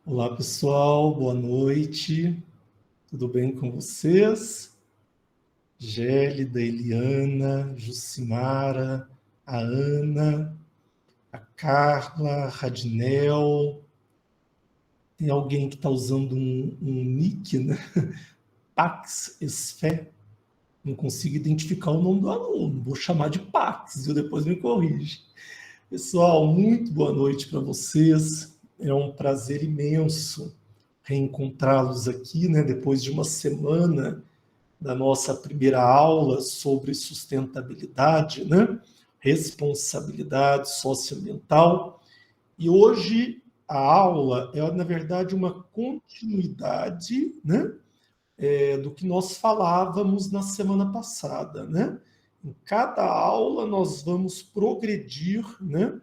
Olá, pessoal, boa noite. Tudo bem com vocês? Gélida, Eliana, Jucimara, a Ana, a Carla, a Radinel. Tem alguém que está usando um nick, né? Pax Esfé. Não consigo identificar o nome do aluno. Vou chamar de Pax, viu? Depois me corrige. Pessoal, muito boa noite para vocês. É um prazer imenso reencontrá-los aqui, né? Depois de uma semana da nossa primeira aula sobre sustentabilidade, né? Responsabilidade socioambiental. E hoje a aula é, na verdade, uma continuidade, né? Do que nós falávamos na semana passada, né? Em cada aula nós vamos progredir, né?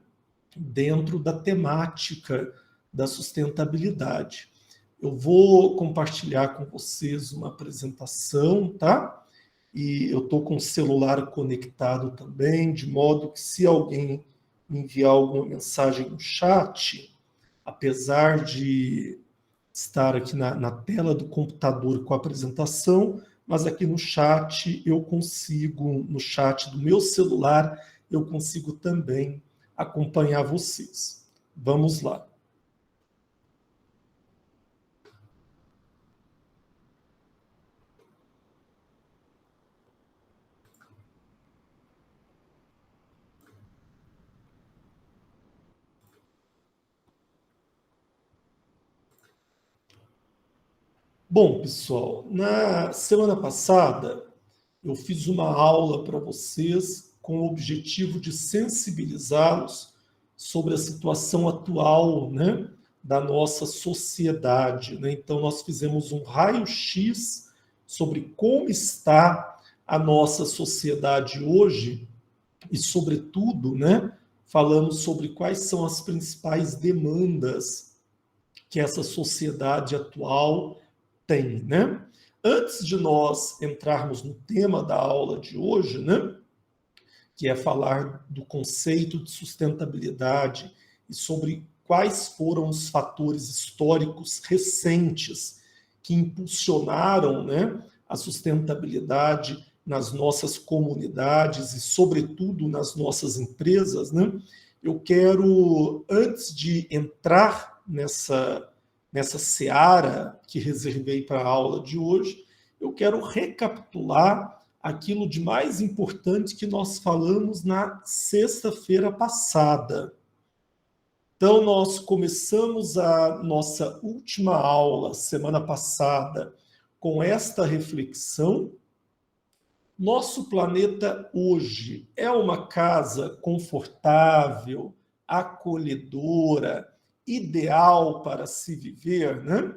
Dentro da temática da sustentabilidade. Eu vou compartilhar com vocês uma apresentação, tá? E eu estou com o celular conectado também, de modo que se alguém me enviar alguma mensagem no chat, apesar de estar aqui na tela do computador com a apresentação, mas aqui no chat eu consigo, no chat do meu celular, eu consigo também acompanhar vocês. Vamos lá. Bom, pessoal, na semana passada eu fiz uma aula para vocês com o objetivo de sensibilizá-los sobre a situação atual, né, da nossa sociedade, né? Então nós fizemos um raio-x sobre como está a nossa sociedade hoje e, sobretudo, né, falamos sobre quais são as principais demandas que essa sociedade atual tem, né? Antes de nós entrarmos no tema da aula de hoje, né, que é falar do conceito de sustentabilidade e sobre quais foram os fatores históricos recentes que impulsionaram, né, a sustentabilidade nas nossas comunidades e, sobretudo, nas nossas empresas, né, eu quero, antes de entrar nessa seara que reservei para a aula de hoje, eu quero recapitular aquilo de mais importante que nós falamos na sexta-feira passada. Então, nós começamos a nossa última aula, semana passada, com esta reflexão. Nosso planeta hoje é uma casa confortável, acolhedora, ideal para se viver, né?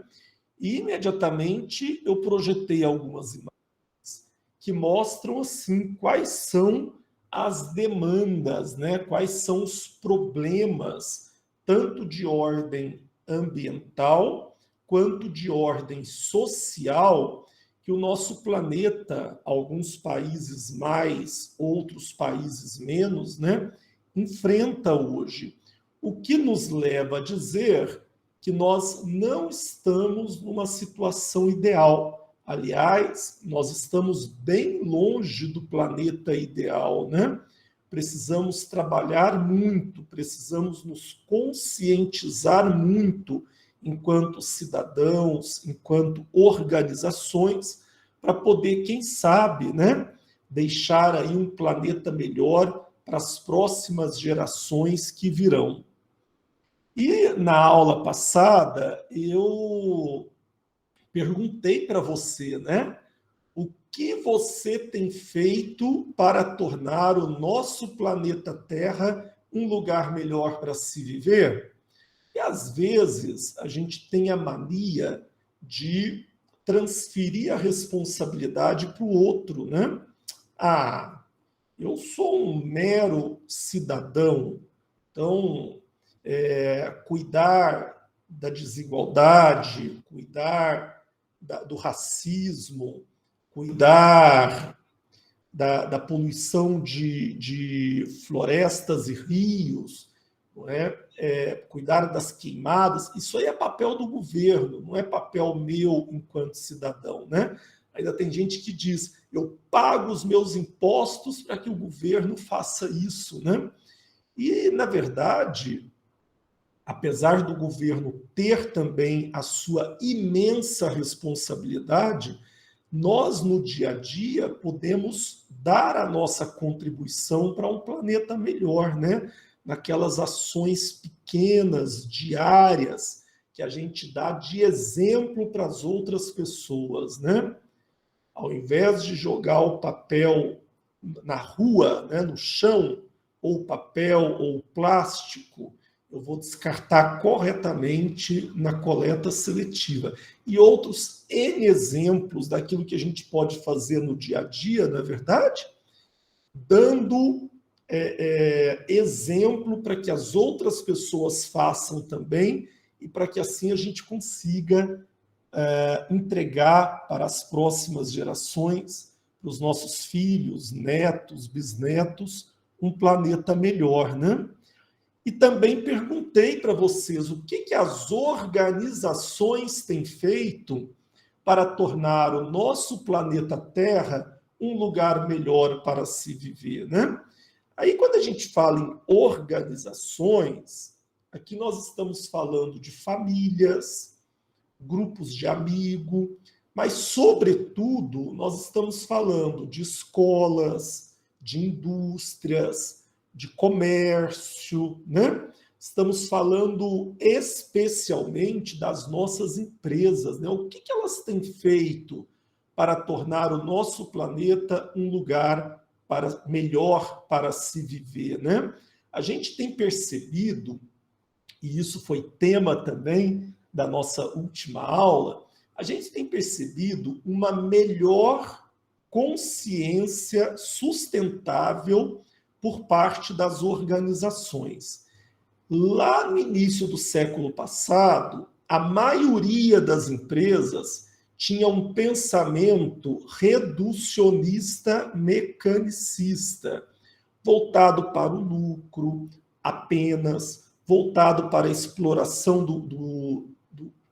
E imediatamente eu projetei algumas imagens que mostram assim quais são as demandas, né? Quais são os problemas, tanto de ordem ambiental quanto de ordem social, que o nosso planeta, alguns países mais, outros países menos, né, enfrenta hoje. O que nos leva a dizer que nós não estamos numa situação ideal. Aliás, nós estamos bem longe do planeta ideal, né? Precisamos trabalhar muito, precisamos nos conscientizar muito enquanto cidadãos, enquanto organizações, para poder, quem sabe, né, deixar aí um planeta melhor para as próximas gerações que virão. E na aula passada, eu perguntei para você, né? O que você tem feito para tornar o nosso planeta Terra um lugar melhor para se viver? E às vezes a gente tem a mania de transferir a responsabilidade para o outro, né? Ah, eu sou um mero cidadão, então cuidar da desigualdade, cuidar do racismo, cuidar da poluição de florestas e rios, não é? Cuidar das queimadas, isso aí é papel do governo, não é papel meu enquanto cidadão, né? Ainda tem gente que diz, eu pago os meus impostos para que o governo faça isso, né? E, na verdade, apesar do governo ter também a sua imensa responsabilidade, nós, no dia a dia, podemos dar a nossa contribuição para um planeta melhor, né? Naquelas ações pequenas, diárias, que a gente dá de exemplo para as outras pessoas, né? Ao invés de jogar o papel na rua, né, no chão, ou papel ou plástico, eu vou descartar corretamente na coleta seletiva. E outros N exemplos daquilo que a gente pode fazer no dia a dia, não é verdade? Dando exemplo para que as outras pessoas façam também e para que assim a gente consiga entregar para as próximas gerações, para os nossos filhos, netos, bisnetos, um planeta melhor, né? E também perguntei para vocês o que as organizações têm feito para tornar o nosso planeta Terra um lugar melhor para se viver, né? Aí, quando a gente fala em organizações, aqui nós estamos falando de famílias, grupos de amigos, mas, sobretudo, nós estamos falando de escolas, de indústrias, de comércio, né? Estamos falando especialmente das nossas empresas, né? O que elas têm feito para tornar o nosso planeta um lugar melhor para se viver, né? A gente tem percebido, e isso foi tema também da nossa última aula, a gente tem percebido uma melhor consciência sustentável por parte das organizações. Lá no início do século passado, a maioria das empresas tinha um pensamento reducionista mecanicista, voltado para o lucro apenas, voltado para a exploração do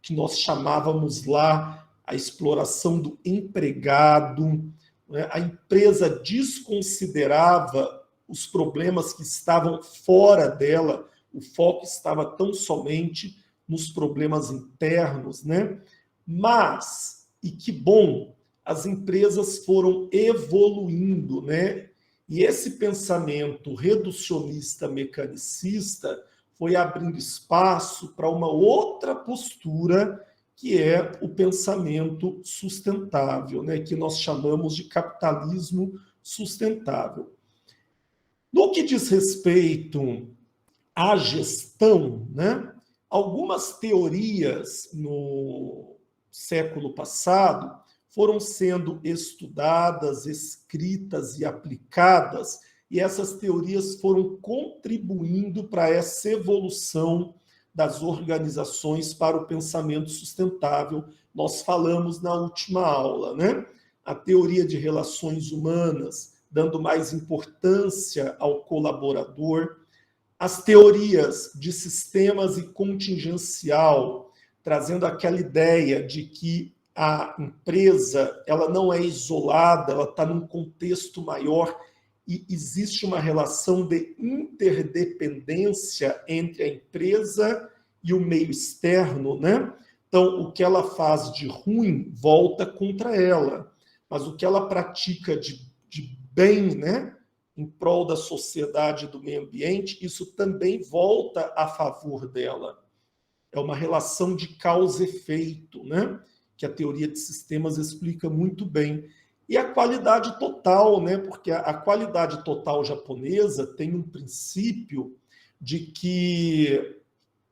que nós chamávamos lá, a exploração do empregado. Né? A empresa desconsiderava os problemas que estavam fora dela, o foco estava tão somente nos problemas internos, né? Mas, e que bom, as empresas foram evoluindo, né? E esse pensamento reducionista mecanicista foi abrindo espaço para uma outra postura, que é o pensamento sustentável, né? Que nós chamamos de capitalismo sustentável. No que diz respeito à gestão, né? Algumas teorias no século passado foram sendo estudadas, escritas e aplicadas, e essas teorias foram contribuindo para essa evolução das organizações para o pensamento sustentável. Nós falamos na última aula, né? A teoria de relações humanas, dando mais importância ao colaborador, as teorias de sistemas e contingencial, trazendo aquela ideia de que a empresa ela não é isolada, ela está num contexto maior e existe uma relação de interdependência entre a empresa e o meio externo, né? Então, o que ela faz de ruim volta contra ela, mas o que ela pratica de bem, né? Em prol da sociedade e do meio ambiente, isso também volta a favor dela. É uma relação de causa e efeito, né? Que a teoria de sistemas explica muito bem. E a qualidade total, né? Porque a qualidade total japonesa tem um princípio de que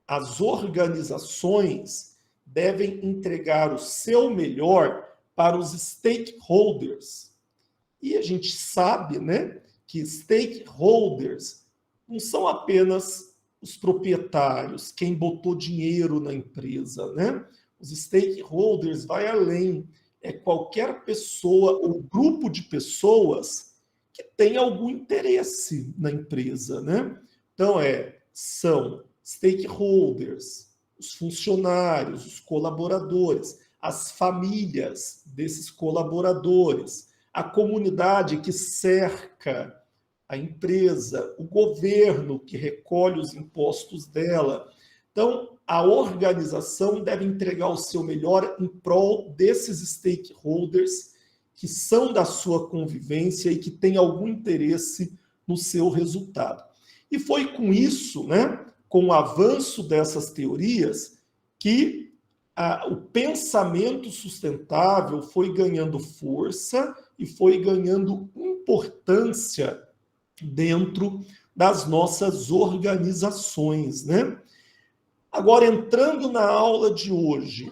as organizações devem entregar o seu melhor para os stakeholders. E a gente sabe, né, que stakeholders não são apenas os proprietários, quem botou dinheiro na empresa, né? Os stakeholders vai além, é qualquer pessoa ou grupo de pessoas que tem algum interesse na empresa, né? Então são stakeholders, os funcionários, os colaboradores, as famílias desses colaboradores, a comunidade que cerca a empresa, o governo que recolhe os impostos dela. Então, a organização deve entregar o seu melhor em prol desses stakeholders que são da sua convivência e que têm algum interesse no seu resultado. E foi com isso, né, com o avanço dessas teorias, que o pensamento sustentável foi ganhando força e foi ganhando importância dentro das nossas organizações, né? Agora, entrando na aula de hoje,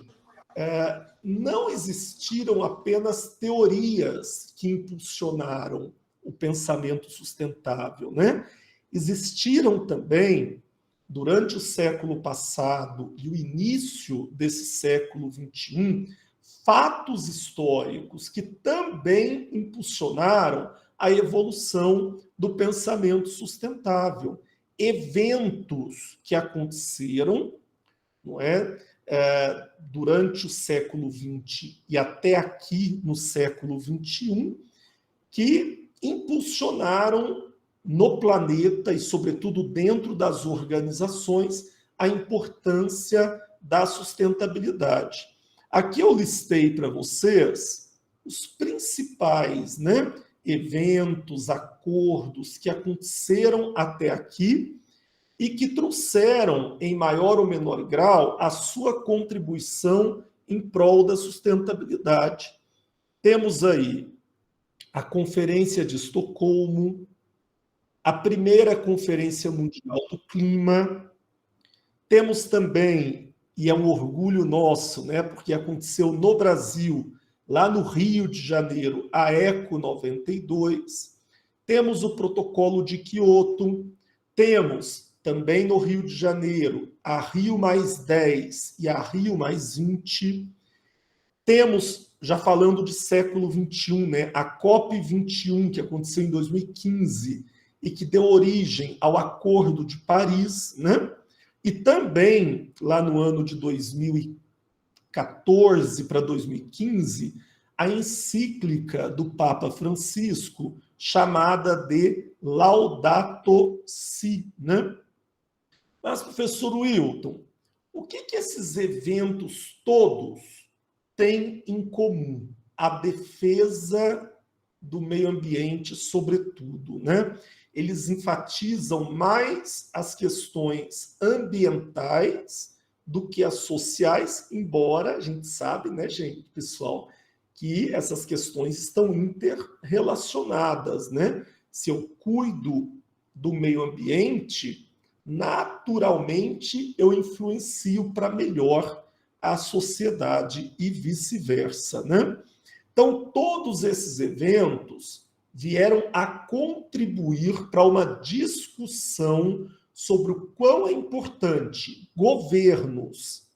não existiram apenas teorias que impulsionaram o pensamento sustentável, né? Existiram também, durante o século passado e o início desse século XXI, fatos históricos que também impulsionaram a evolução do pensamento sustentável. Eventos que aconteceram, não é, durante o século XX e até aqui no século XXI, que impulsionaram no planeta e, sobretudo, dentro das organizações, a importância da sustentabilidade. Aqui eu listei para vocês os principais, né, eventos, acordos que aconteceram até aqui e que trouxeram, em maior ou menor grau, a sua contribuição em prol da sustentabilidade. Temos aí a Conferência de Estocolmo, a primeira Conferência Mundial do Clima. Temos também, e é um orgulho nosso, né, porque aconteceu no Brasil, lá no Rio de Janeiro, a ECO 92. Temos o Protocolo de Quioto. Temos também no Rio de Janeiro a Rio+10 e a Rio+20. Temos, já falando de século XXI, né, a COP21, que aconteceu em 2015 e que deu origem ao Acordo de Paris, né? E também, lá no ano de 2014 para 2015, a encíclica do Papa Francisco, chamada de Laudato Si, né? Mas, professor Wilton, o que esses eventos todos têm em comum? A defesa do meio ambiente, sobretudo, né? Eles enfatizam mais as questões ambientais do que as sociais, embora a gente sabe, né, gente, pessoal, que essas questões estão interrelacionadas, né? Se eu cuido do meio ambiente, naturalmente eu influencio para melhor a sociedade e vice-versa, né? Então, todos esses eventos vieram a contribuir para uma discussão sobre o quão é importante governos,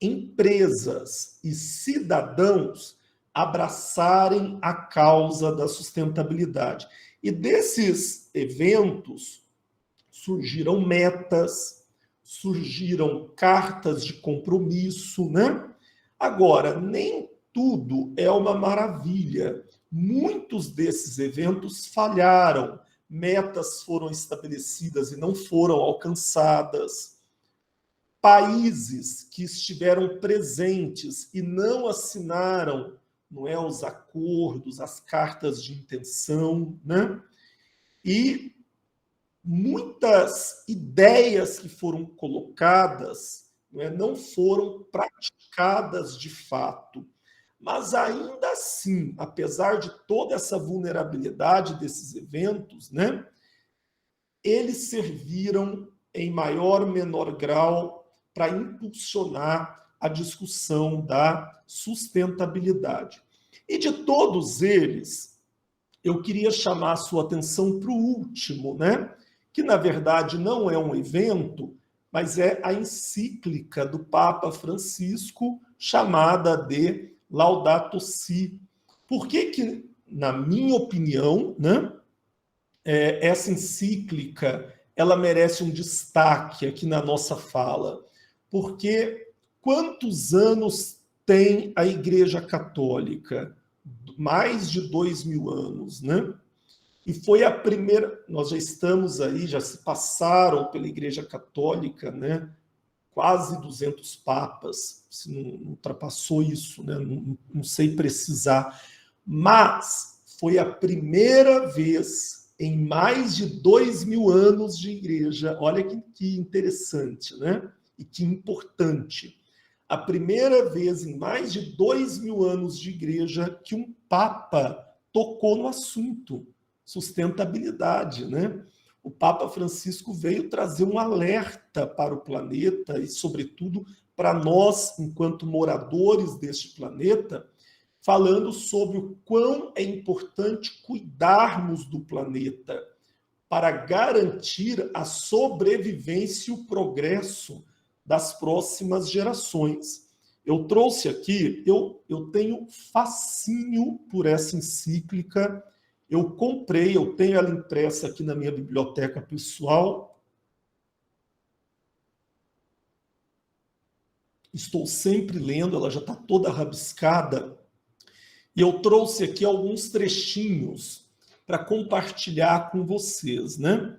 empresas e cidadãos abraçarem a causa da sustentabilidade. E desses eventos surgiram metas, surgiram cartas de compromisso, né? Agora, nem tudo é uma maravilha. Muitos desses eventos falharam, metas foram estabelecidas e não foram alcançadas. Países que estiveram presentes e não assinaram, não é, os acordos, as cartas de intenção, né? E muitas ideias que foram colocadas, não foram praticadas de fato. Mas ainda assim, apesar de toda essa vulnerabilidade desses eventos, né, eles serviram em maior ou menor grau para impulsionar a discussão da sustentabilidade. E de todos eles, eu queria chamar a sua atenção para o último, né, que na verdade não é um evento, mas é a encíclica do Papa Francisco, chamada de Laudato Si. Por que, na minha opinião, né, essa encíclica ela merece um destaque aqui na nossa fala, porque quantos anos tem a Igreja Católica? Mais de 2000 anos, né? E foi a primeira, nós já estamos aí, já se passaram pela Igreja Católica, né? Quase 200 papas, se não ultrapassou isso, né? Não sei precisar, mas foi a primeira vez em mais de 2000 anos de igreja, olha que interessante, né? E que importante. A primeira vez em mais de 2000 anos de igreja que um papa tocou no assunto, sustentabilidade, né? O Papa Francisco veio trazer um alerta para o planeta e, sobretudo, para nós, enquanto moradores deste planeta, falando sobre o quão é importante cuidarmos do planeta para garantir a sobrevivência e o progresso das próximas gerações. Eu trouxe aqui, eu tenho fascínio por essa encíclica. Eu comprei, eu tenho ela impressa aqui na minha biblioteca pessoal. Estou sempre lendo, ela já está toda rabiscada. E eu trouxe aqui alguns trechinhos para compartilhar com vocês, né?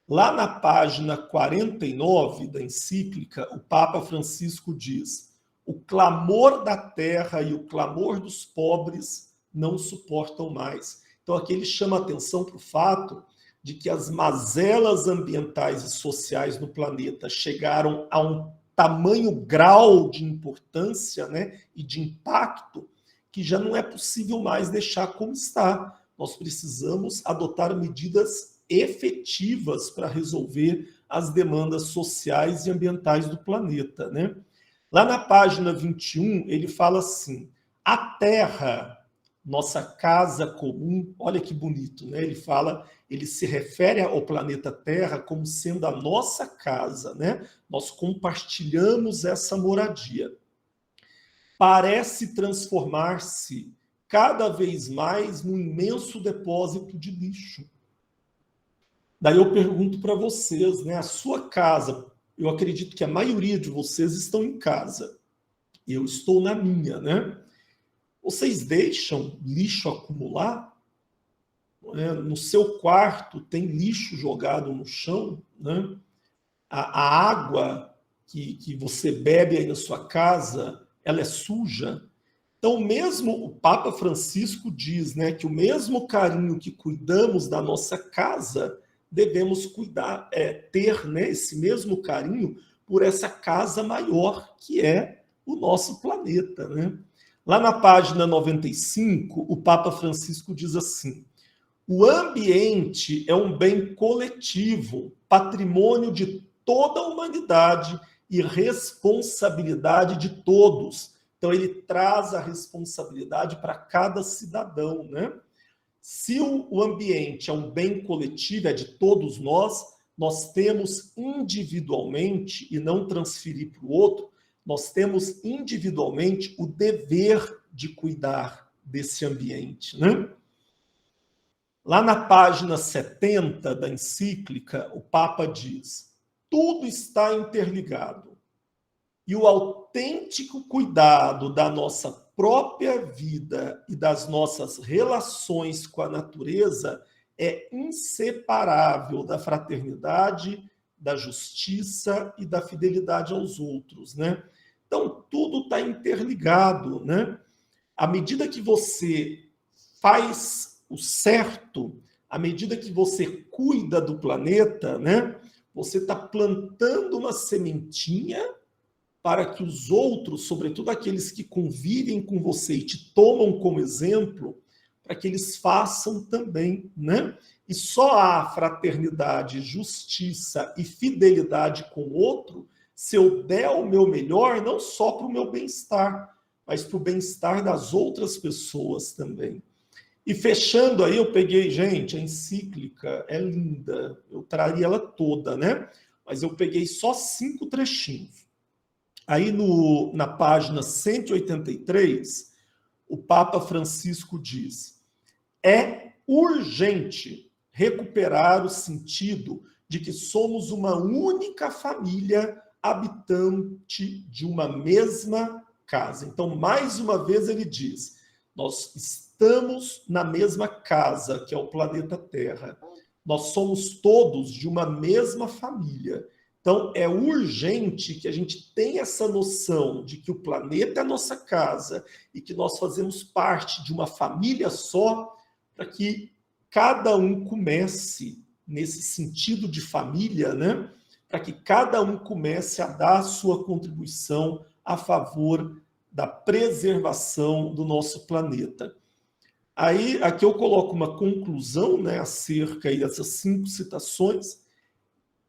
Lá na página 49 da encíclica, o Papa Francisco diz: o clamor da terra e o clamor dos pobres não suportam mais. Então, aqui ele chama atenção para o fato de que as mazelas ambientais e sociais no planeta chegaram a um tamanho grau de importância, né, e de impacto que já não é possível mais deixar como está. Nós precisamos adotar medidas efetivas para resolver as demandas sociais e ambientais do planeta, né? Lá na página 21, ele fala assim: a Terra, nossa casa comum, olha que bonito, né? Ele se refere ao planeta Terra como sendo a nossa casa, né? Nós compartilhamos essa moradia. Parece transformar-se cada vez mais num imenso depósito de lixo. Daí eu pergunto para vocês, né? A sua casa, eu acredito que a maioria de vocês estão em casa. Eu estou na minha, né? Vocês deixam lixo acumular? No seu quarto tem lixo jogado no chão, né? A água que você bebe aí na sua casa, ela é suja. Então, mesmo o Papa Francisco diz, né, que o mesmo carinho que cuidamos da nossa casa, devemos cuidar, ter, né, esse mesmo carinho por essa casa maior que é o nosso planeta, né? Lá na página 95, o Papa Francisco diz assim: o ambiente é um bem coletivo, patrimônio de toda a humanidade e responsabilidade de todos. Então, ele traz a responsabilidade para cada cidadão, né? Se o ambiente é um bem coletivo, é de todos nós temos individualmente, e não transferir para o outro, nós temos individualmente o dever de cuidar desse ambiente, né? Lá na página 70 da encíclica, o Papa diz: tudo está interligado. E o autêntico cuidado da nossa própria vida e das nossas relações com a natureza é inseparável da fraternidade, da justiça e da fidelidade aos outros, né? Então, tudo está interligado, né? À medida que você faz o certo, à medida que você cuida do planeta, né? Você está plantando uma sementinha para que os outros, sobretudo aqueles que convivem com você e te tomam como exemplo, para que eles façam também, né? E só há fraternidade, justiça e fidelidade com o outro se eu der o meu melhor, não só para o meu bem-estar, mas para o bem-estar das outras pessoas também. E fechando aí, eu peguei, gente, a encíclica é linda, eu traria ela toda, né? Mas eu peguei só 5 trechinhos. Aí na página 183, o Papa Francisco diz: é urgente recuperar o sentido de que somos uma única família habitante de uma mesma casa. Então, mais uma vez, ele diz: nós estamos na mesma casa, que é o planeta Terra. Nós somos todos de uma mesma família. Então, é urgente que a gente tenha essa noção de que o planeta é a nossa casa e que nós fazemos parte de uma família só, para que cada um comece, nesse sentido de família, né? Para que cada um comece a dar a sua contribuição a favor da preservação do nosso planeta. Aí, aqui eu coloco uma conclusão, né, acerca aí dessas 5 citações.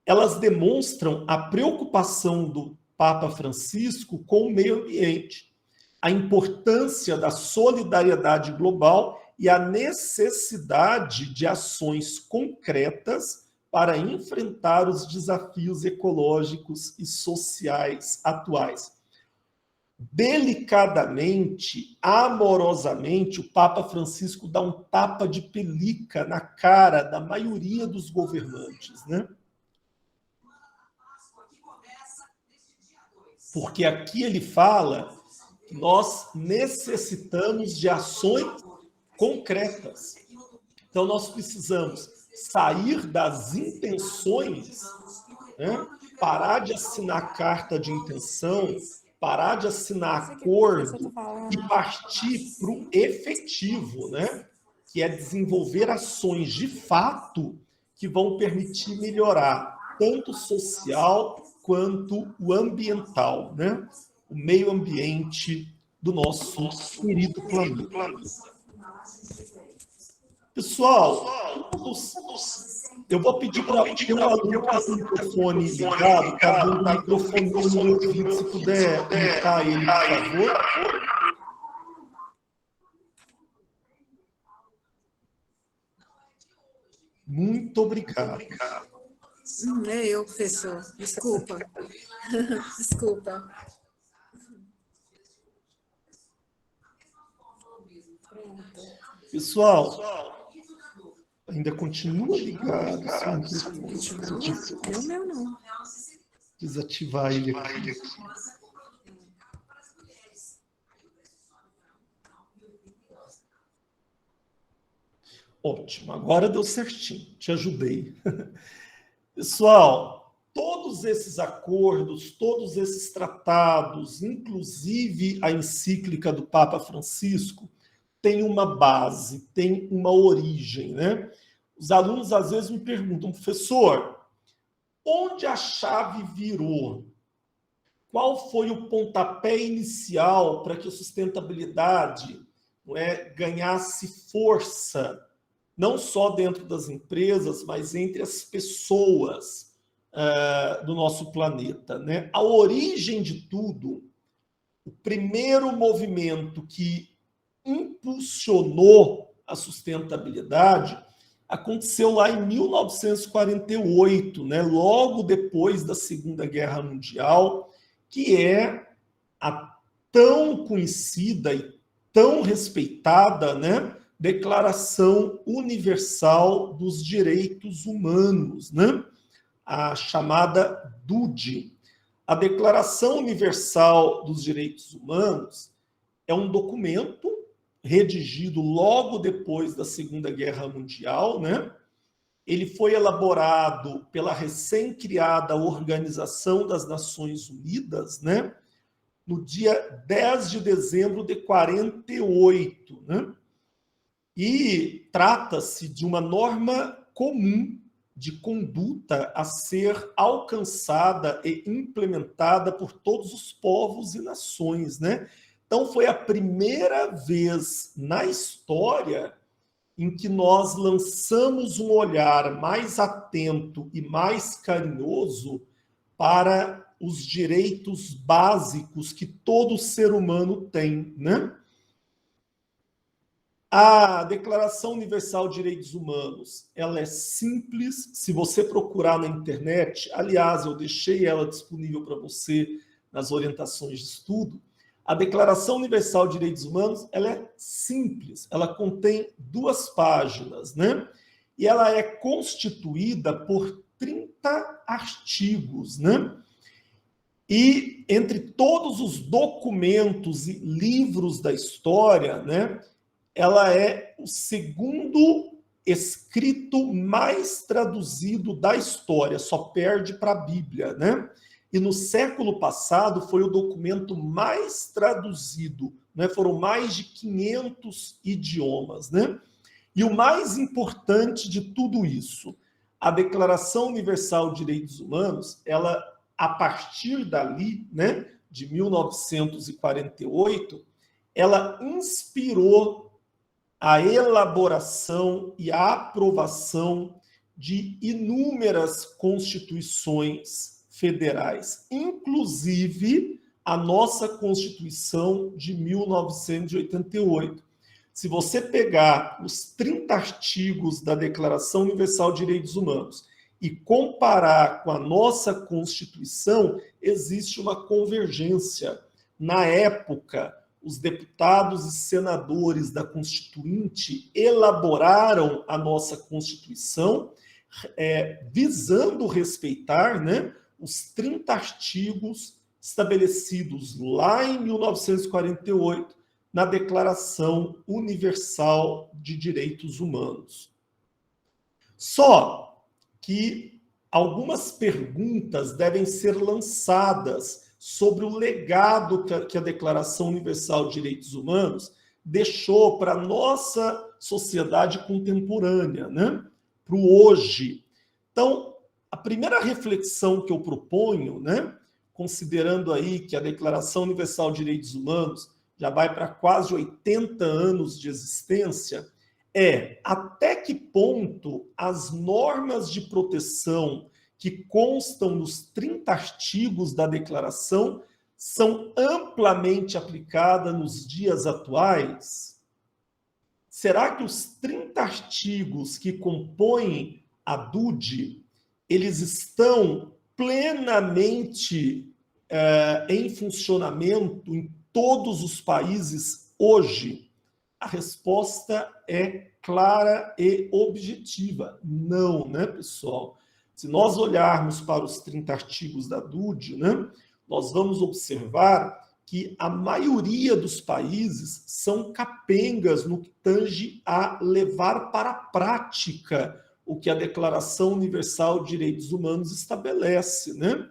Elas demonstram a preocupação do Papa Francisco com o meio ambiente, a importância da solidariedade global e a necessidade de ações concretas para enfrentar os desafios ecológicos e sociais atuais. Delicadamente, amorosamente, o Papa Francisco dá um tapa de pelica na cara da maioria dos governantes, né? Porque aqui ele fala que nós necessitamos de ações concretas. Então, nós precisamos sair das intenções, né? Parar de assinar carta de intenção, parar de assinar acordo e partir para o efetivo, né? Que é desenvolver ações de fato que vão permitir melhorar tanto o social quanto o ambiental, né? O meio ambiente do nosso querido planeta. Pessoal, eu vou pedir para ter um aluno com o microfone ligado, está dando o microfone no meu ouvido, se puder mutar ele, por favor. Muito obrigado. É eu, professor. Desculpa. Desculpa. Pessoal, ainda continua ligado. O meu não. Desativar ele aqui. Ótimo, agora deu certinho, te ajudei. Pessoal, todos esses acordos, todos esses tratados, inclusive a encíclica do Papa Francisco, tem uma base, tem uma origem, né? Os alunos às vezes me perguntam: professor, onde a chave virou? Qual foi o pontapé inicial para que a sustentabilidade, não é, ganhasse força, não só dentro das empresas, mas entre as pessoas do nosso planeta, né? A origem de tudo, o primeiro movimento que impulsionou a sustentabilidade aconteceu lá em 1948, né? Logo depois da Segunda Guerra Mundial, que é a tão conhecida e tão respeitada, né, Declaração Universal dos Direitos Humanos, né? A chamada DUDE. A Declaração Universal dos Direitos Humanos é um documento redigido logo depois da Segunda Guerra Mundial, né? Ele foi elaborado pela recém-criada Organização das Nações Unidas, né? No dia 10 de dezembro de 48, né? E trata-se de uma norma comum de conduta a ser alcançada e implementada por todos os povos e nações, né? Então, foi a primeira vez na história em que nós lançamos um olhar mais atento e mais carinhoso para os direitos básicos que todo ser humano tem, né? A Declaração Universal de Direitos Humanos, ela é simples. Se você procurar na internet, aliás, eu deixei ela disponível para você nas orientações de estudo. A Declaração Universal de Direitos Humanos, ela é simples, ela contém 2 páginas, né? E ela é constituída por 30 artigos, né? E entre todos os documentos e livros da história, né, ela é o segundo escrito mais traduzido da história, só perde para a Bíblia, né? E no século passado foi o documento mais traduzido, né? Foram mais de 500 idiomas, né? E o mais importante de tudo isso, a Declaração Universal de Direitos Humanos, ela, a partir dali, né, de 1948, ela inspirou a elaboração e a aprovação de inúmeras constituições federais, inclusive a nossa Constituição de 1988. Se você pegar os 30 artigos da Declaração Universal de Direitos Humanos e comparar com a nossa Constituição, existe uma convergência. Na época, os deputados e senadores da Constituinte elaboraram a nossa Constituição, visando respeitar, né, os 30 artigos estabelecidos lá em 1948, na Declaração Universal de Direitos Humanos. Só que algumas perguntas devem ser lançadas sobre o legado que a Declaração Universal de Direitos Humanos deixou para a nossa sociedade contemporânea, né? Para o hoje. Então, a primeira reflexão que eu proponho, né, considerando aí que a Declaração Universal de Direitos Humanos já vai para quase 80 anos de existência, é até que ponto as normas de proteção que constam nos 30 artigos da declaração são amplamente aplicadas nos dias atuais? Será que os 30 artigos que compõem a DUDE, eles estão plenamente em funcionamento em todos os países hoje? A resposta é clara e objetiva. Não, né, pessoal? Se nós olharmos para os 30 artigos da DUDE, né, nós vamos observar que a maioria dos países são capengas no que tange a levar para a prática o que a Declaração Universal de Direitos Humanos estabelece, né?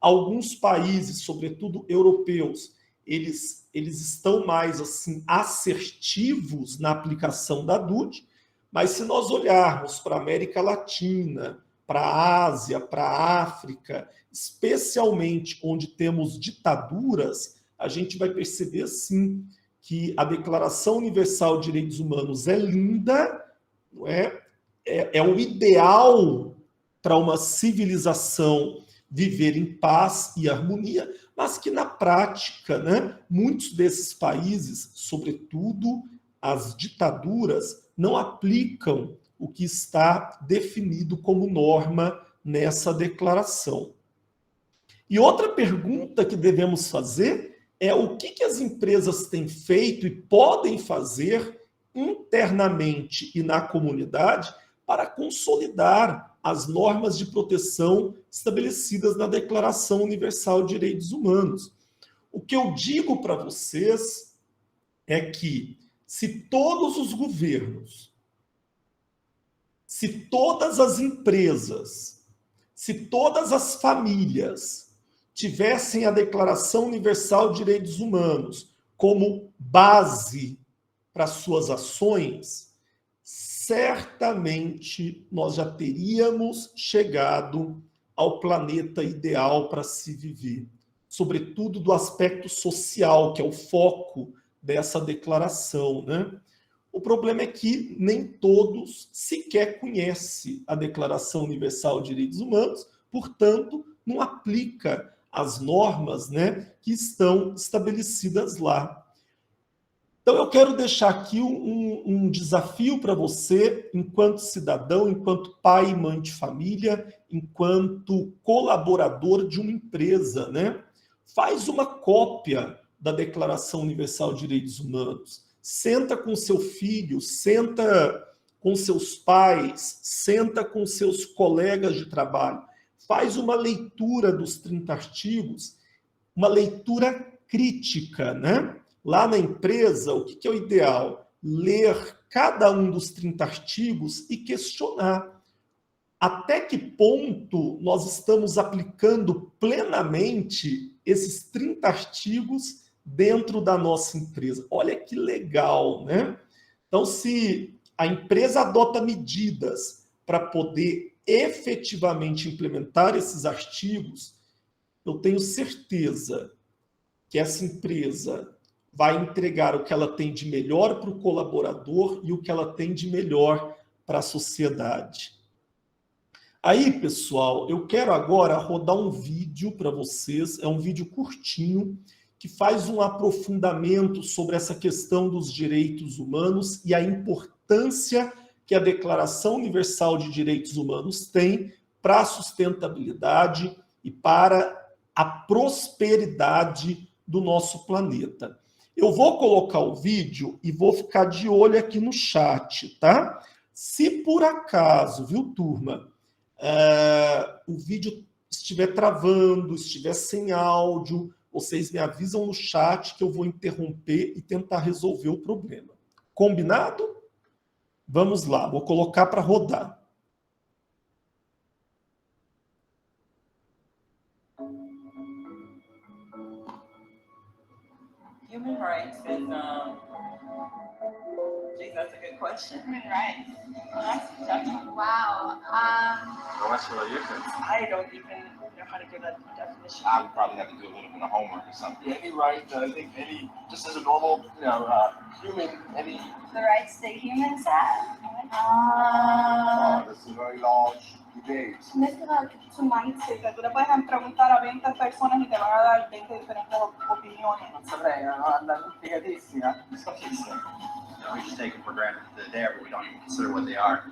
Alguns países, sobretudo europeus, eles estão mais assim assertivos na aplicação da DUDE, mas se nós olharmos para a América Latina, para a Ásia, para a África, especialmente onde temos ditaduras, a gente vai perceber sim que a Declaração Universal de Direitos Humanos é linda, não é? É o ideal para uma civilização viver em paz e harmonia, mas que na prática, né, muitos desses países, sobretudo as ditaduras, não aplicam o que está definido como norma nessa declaração. E outra pergunta que devemos fazer é o que as empresas têm feito e podem fazer internamente e na comunidade para consolidar as normas de proteção estabelecidas na Declaração Universal de Direitos Humanos. O que eu digo para vocês é que se todos os governos, se todas as empresas, se todas as famílias tivessem a Declaração Universal de Direitos Humanos como base para suas ações, certamente nós já teríamos chegado ao planeta ideal para se viver, sobretudo do aspecto social, que é o foco dessa declaração, né? O problema é que nem todos sequer conhecem a Declaração Universal de Direitos Humanos, portanto, não aplica as normas, né, que estão estabelecidas lá. Então, eu quero deixar aqui um desafio para você, enquanto cidadão, enquanto pai e mãe de família, enquanto colaborador de uma empresa, né? Faz uma cópia da Declaração Universal de Direitos Humanos. Senta com seu filho, senta com seus pais, senta com seus colegas de trabalho. faz uma leitura dos 30 artigos, uma leitura crítica, né? Lá na empresa, o que é o ideal? Ler cada um dos 30 artigos e questionar até que ponto nós estamos aplicando plenamente esses 30 artigos dentro da nossa empresa. Olha que legal, né? Então, se a empresa adota medidas para poder efetivamente implementar esses artigos, eu tenho certeza que essa empresa vai entregar o que ela tem de melhor para o colaborador e o que ela tem de melhor para a sociedade. Aí, pessoal, eu quero agora rodar um vídeo para vocês, é um vídeo curtinho, que faz um aprofundamento sobre essa questão dos direitos humanos e a importância que a Declaração Universal de Direitos Humanos tem para a sustentabilidade e para a prosperidade do nosso planeta. Eu vou colocar o vídeo e vou ficar de olho aqui no chat, tá? Se por acaso, viu, turma, o vídeo estiver travando, estiver sem áudio, vocês me avisam no chat que eu vou interromper e tentar resolver o problema. Combinado? Vamos lá, vou colocar para rodar. Human rights is, geez, that's a good question. Human rights. Wow. I don't even know how to give that definition. I would probably have to do a little bit of homework or something. Any right, I think any, just as a normal, human, any... The rights that humans have. This is a very large debate. Su mindset, tú le puedes preguntar a 20 personas y te van a dar 20 diferentes opiniones. Non saprei, andare spiegatissima. We just take them for granted that they're there, but we don't even consider what they are.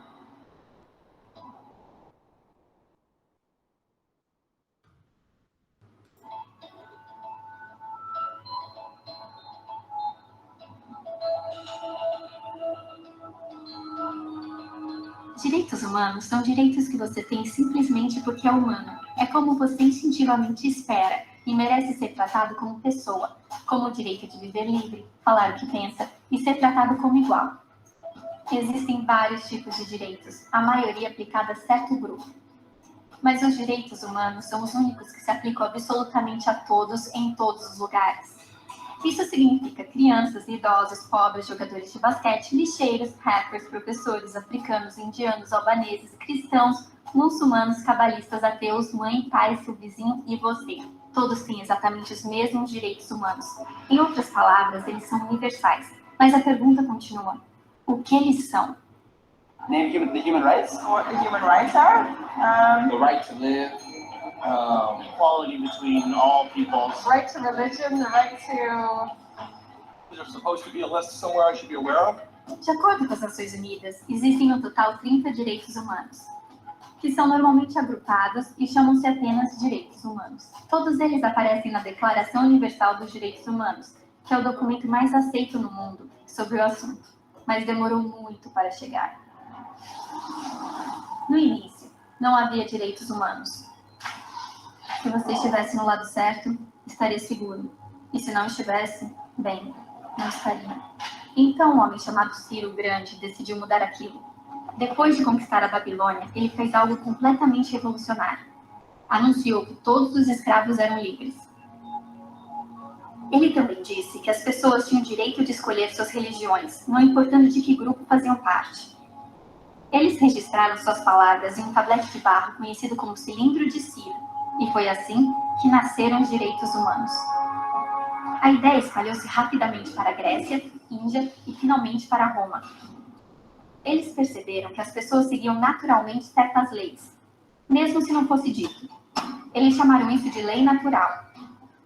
Direitos humanos são direitos que você tem simplesmente porque é humano. É como você instintivamente espera e merece ser tratado como pessoa, como o direito de viver livre, falar o que pensa e ser tratado como igual. Existem vários tipos de direitos, a maioria aplicada a certo grupo. Mas os direitos humanos são os únicos que se aplicam absolutamente a todos, em todos os lugares. Isso significa crianças, idosos, pobres, jogadores de basquete, lixeiros, hackers, professores, africanos, indianos, albaneses, cristãos, muçulmanos, cabalistas, ateus, mãe, pai, seu vizinho e você. Todos têm exatamente os mesmos direitos humanos. Em outras palavras, eles são universais. Mas a pergunta continua: o que eles são? Name the human rights? What the human rights are? The right to live, Equality between all peoples. Right to religion, the right to... is there supposed to be a list somewhere I should be aware of? De acordo com as Nações Unidas, existem no total 30 direitos humanos, que são normalmente agrupados e chamam-se apenas direitos humanos. Todos eles aparecem na Declaração Universal dos Direitos Humanos, que é o documento mais aceito no mundo sobre o assunto, mas demorou muito para chegar. No início, não havia direitos humanos. Se você estivesse no lado certo, estaria seguro. E se não estivesse, bem, não estaria. Então um homem chamado Ciro o Grande decidiu mudar aquilo. Depois de conquistar a Babilônia, ele fez algo completamente revolucionário. Anunciou que todos os escravos eram livres. Ele também disse que as pessoas tinham o direito de escolher suas religiões, não importando de que grupo faziam parte. Eles registraram suas palavras em um tablete de barro conhecido como Cilindro de Ciro, e foi assim que nasceram os direitos humanos. A ideia espalhou-se rapidamente para a Grécia, Índia e finalmente para Roma. Eles perceberam que as pessoas seguiam naturalmente certas leis, mesmo se não fosse dito. Eles chamaram isso de lei natural,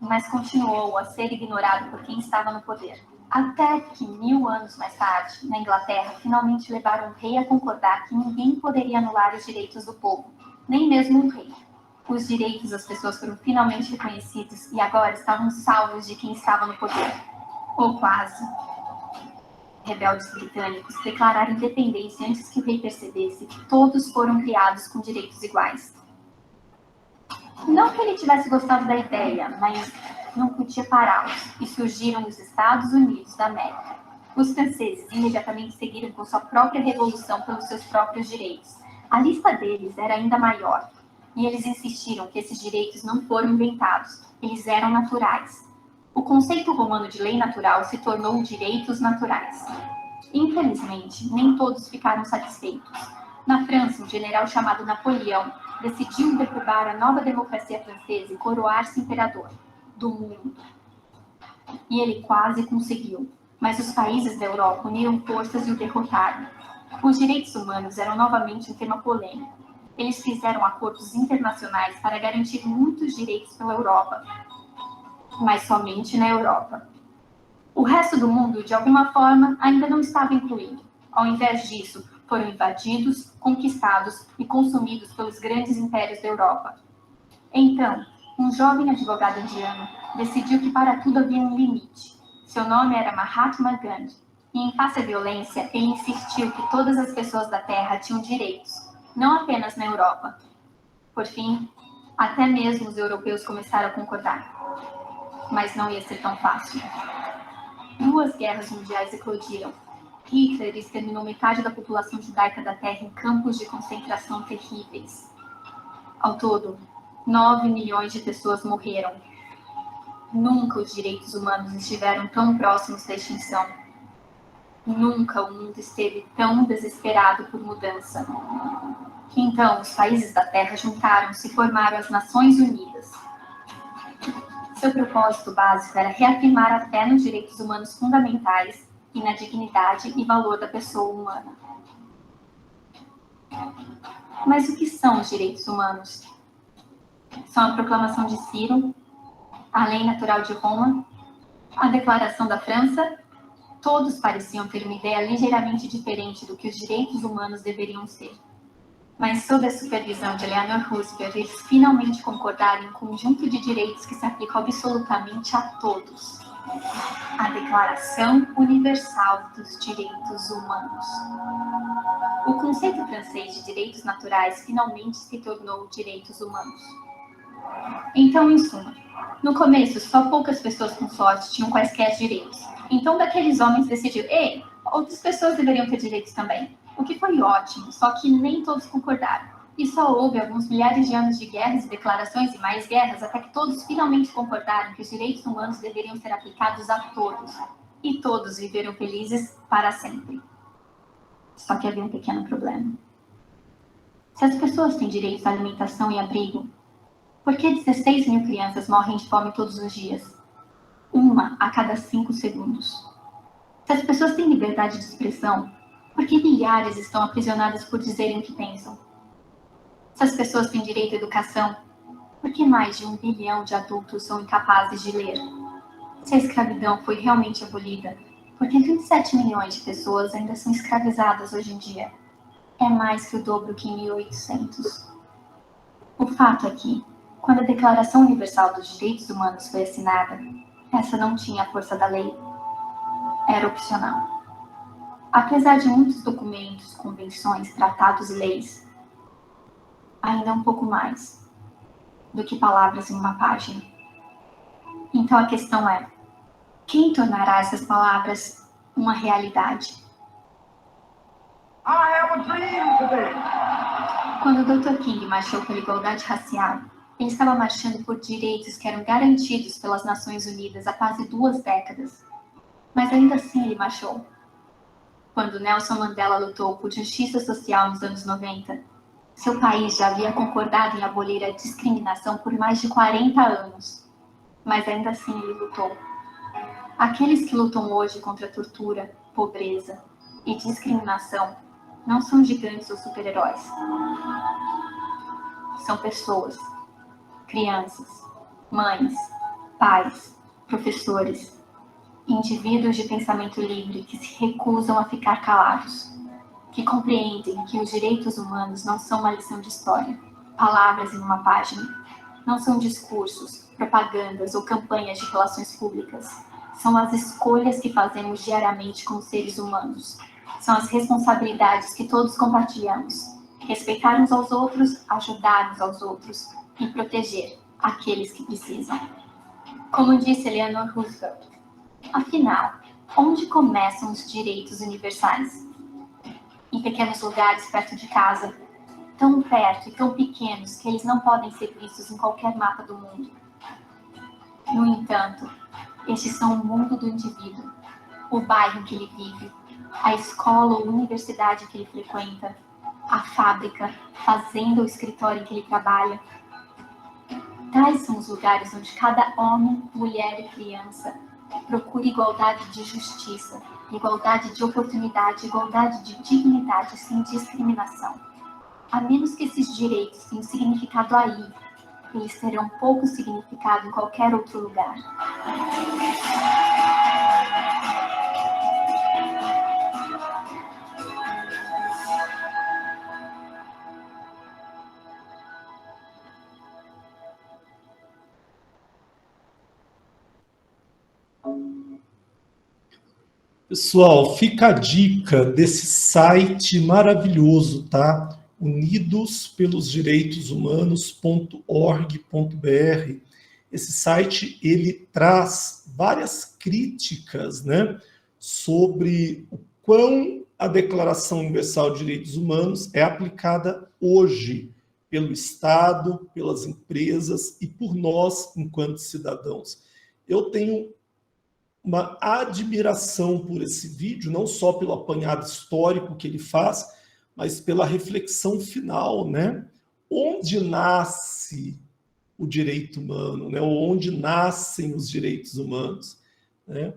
mas continuou a ser ignorado por quem estava no poder. Até que 1000 anos mais tarde, na Inglaterra, finalmente levaram o rei a concordar que ninguém poderia anular os direitos do povo, nem mesmo um rei. Os direitos das pessoas foram finalmente reconhecidos e agora estavam salvos de quem estava no poder. Ou quase. Rebeldes britânicos declararam independência antes que o rei percebesse que todos foram criados com direitos iguais. Não que ele tivesse gostado da ideia, mas não podia pará-los, e surgiram nos Estados Unidos da América. Os franceses imediatamente seguiram com sua própria revolução pelos seus próprios direitos. A lista deles era ainda maior, e eles insistiram que esses direitos não foram inventados, eles eram naturais. O conceito romano de lei natural se tornou direitos naturais. Infelizmente, nem todos ficaram satisfeitos. Na França, um general chamado Napoleão decidiu derrubar a nova democracia francesa e coroar-se imperador do mundo. E ele quase conseguiu, mas os países da Europa uniram forças e o derrotaram. Os direitos humanos eram novamente um tema polêmico. Eles fizeram acordos internacionais para garantir muitos direitos pela Europa, mas somente na Europa. O resto do mundo, de alguma forma, ainda não estava incluído. Ao invés disso, foram invadidos, conquistados e consumidos pelos grandes impérios da Europa. Então, um jovem advogado indiano decidiu que para tudo havia um limite. Seu nome era Mahatma Gandhi, e em face à violência, ele insistiu que todas as pessoas da Terra tinham direitos, não apenas na Europa. Por fim, até mesmo os europeus começaram a concordar. Mas não ia ser tão fácil. 2 guerras mundiais eclodiram. Hitler exterminou metade da população judaica da Terra em campos de concentração terríveis. Ao todo, 9 milhões de pessoas morreram. Nunca os direitos humanos estiveram tão próximos da extinção. Nunca o mundo esteve tão desesperado por mudança. Então, os países da Terra juntaram-se e formaram as Nações Unidas. Seu propósito básico era reafirmar a fé nos direitos humanos fundamentais e na dignidade e valor da pessoa humana. Mas o que são os direitos humanos? São a Proclamação de Ciro, a Lei Natural de Roma, a Declaração da França. Todos pareciam ter uma ideia ligeiramente diferente do que os direitos humanos deveriam ser. Mas, sob a supervisão de Eleanor Roosevelt, eles finalmente concordaram em um conjunto de direitos que se aplicam absolutamente a todos. A Declaração Universal dos Direitos Humanos. O conceito francês de direitos naturais finalmente se tornou direitos humanos. Então, em suma, no começo, só poucas pessoas com sorte tinham quaisquer direitos. Então, daqueles homens decidiram, ei, outras pessoas deveriam ter direitos também. O que foi ótimo, só que nem todos concordaram. E só houve alguns milhares de anos de guerras e declarações e mais guerras até que todos finalmente concordaram que os direitos humanos deveriam ser aplicados a todos. E todos viveram felizes para sempre. Só que havia um pequeno problema. Se as pessoas têm direito à alimentação e abrigo, por que 16 mil crianças morrem de fome todos os dias? 1 a cada 5 segundos. Se as pessoas têm liberdade de expressão, por que milhares estão aprisionadas por dizerem o que pensam? Se as pessoas têm direito à educação, por que mais de 1 bilhão de adultos são incapazes de ler? Se a escravidão foi realmente abolida, por que 27 milhões de pessoas ainda são escravizadas hoje em dia? É mais que o dobro que em 1800. O fato é que, quando a Declaração Universal dos Direitos Humanos foi assinada, essa não tinha a força da lei. Era opcional. Apesar de muitos documentos, convenções, tratados e leis, ainda um pouco mais do que palavras em uma página. Então a questão é, quem tornará essas palavras uma realidade? I have a dream today. Quando o Dr. King marchou pela igualdade racial, ele estava marchando por direitos que eram garantidos pelas Nações Unidas há quase 2 décadas. Mas ainda assim ele marchou. Quando Nelson Mandela lutou por justiça social nos anos 90, seu país já havia concordado em abolir a discriminação por mais de 40 anos. Mas ainda assim ele lutou. Aqueles que lutam hoje contra a tortura, pobreza e discriminação não são gigantes ou super-heróis. São pessoas, crianças, mães, pais, professores, indivíduos de pensamento livre que se recusam a ficar calados, que compreendem que os direitos humanos não são uma lição de história, palavras em uma página, não são discursos, propagandas ou campanhas de relações públicas, são as escolhas que fazemos diariamente como seres humanos, são as responsabilidades que todos compartilhamos, respeitar uns aos outros, ajudar uns aos outros, e proteger aqueles que precisam. Como disse Eleanor Roosevelt, afinal, onde começam os direitos universais? Em pequenos lugares perto de casa, tão perto e tão pequenos que eles não podem ser vistos em qualquer mapa do mundo. No entanto, estes são o mundo do indivíduo, o bairro em que ele vive, a escola ou universidade que ele frequenta, a fábrica, fazenda ou escritório em que ele trabalha. Tais são os lugares onde cada homem, mulher e criança procura igualdade de justiça, igualdade de oportunidade, igualdade de dignidade sem discriminação. A menos que esses direitos tenham significado aí, eles terão pouco significado em qualquer outro lugar. Pessoal, fica a dica desse site maravilhoso, tá? unidospelos-direitos-humanos.org.br. Esse site, ele traz várias críticas, né, sobre o quão a Declaração Universal de Direitos Humanos é aplicada hoje pelo Estado, pelas empresas e por nós, enquanto cidadãos. Eu tenho uma admiração por esse vídeo, não só pelo apanhado histórico que ele faz, mas pela reflexão final, né? Onde nasce o direito humano, né? Ou onde nascem os direitos humanos, né?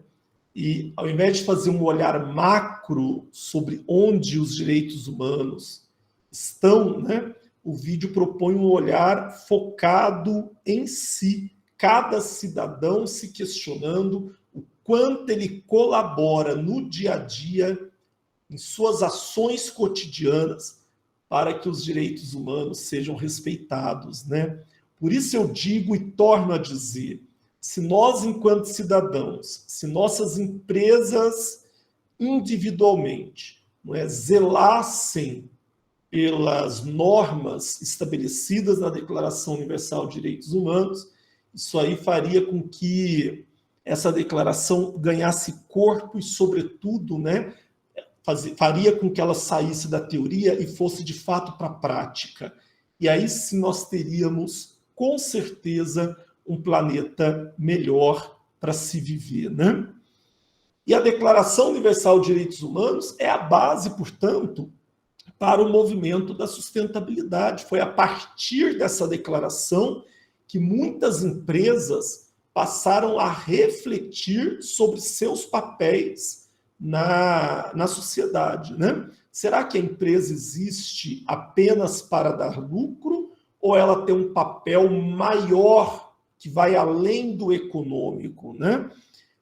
E ao invés de fazer um olhar macro sobre onde os direitos humanos estão, né? O vídeo propõe um olhar focado em si, cada cidadão se questionando o quanto ele colabora no dia a dia, em suas ações cotidianas, para que os direitos humanos sejam respeitados, né? Por isso eu digo e torno a dizer, se nós, enquanto cidadãos, se nossas empresas individualmente, não é, zelassem pelas normas estabelecidas na Declaração Universal de Direitos Humanos, isso aí faria com que essa declaração ganhasse corpo e, sobretudo, né, faria com que ela saísse da teoria e fosse, de fato, para a prática. E aí sim nós teríamos, com certeza, um planeta melhor para se viver, né? E a Declaração Universal de Direitos Humanos é a base, portanto, para o movimento da sustentabilidade. Foi a partir dessa declaração que muitas empresas passaram a refletir sobre seus papéis na sociedade, né? Será que a empresa existe apenas para dar lucro ou ela tem um papel maior que vai além do econômico, né?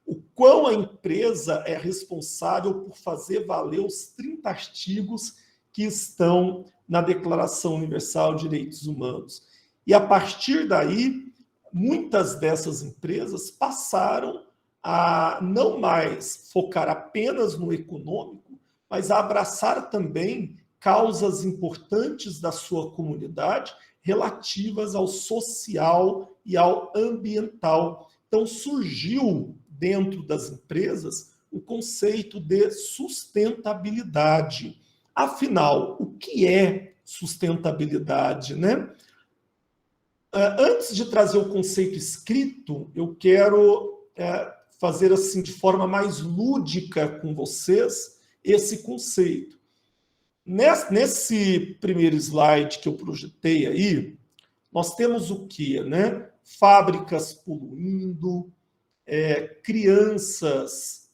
O quão a empresa é responsável por fazer valer os 30 artigos que estão na Declaração Universal de Direitos Humanos. E a partir daí, muitas dessas empresas passaram a não mais focar apenas no econômico, mas a abraçar também causas importantes da sua comunidade relativas ao social e ao ambiental. Então surgiu dentro das empresas o conceito de sustentabilidade. Afinal, o que é sustentabilidade, né? Antes de trazer o conceito escrito, eu quero fazer assim de forma mais lúdica com vocês esse conceito. Nesse primeiro slide que eu projetei aí, nós temos o quê, né? Fábricas poluindo, crianças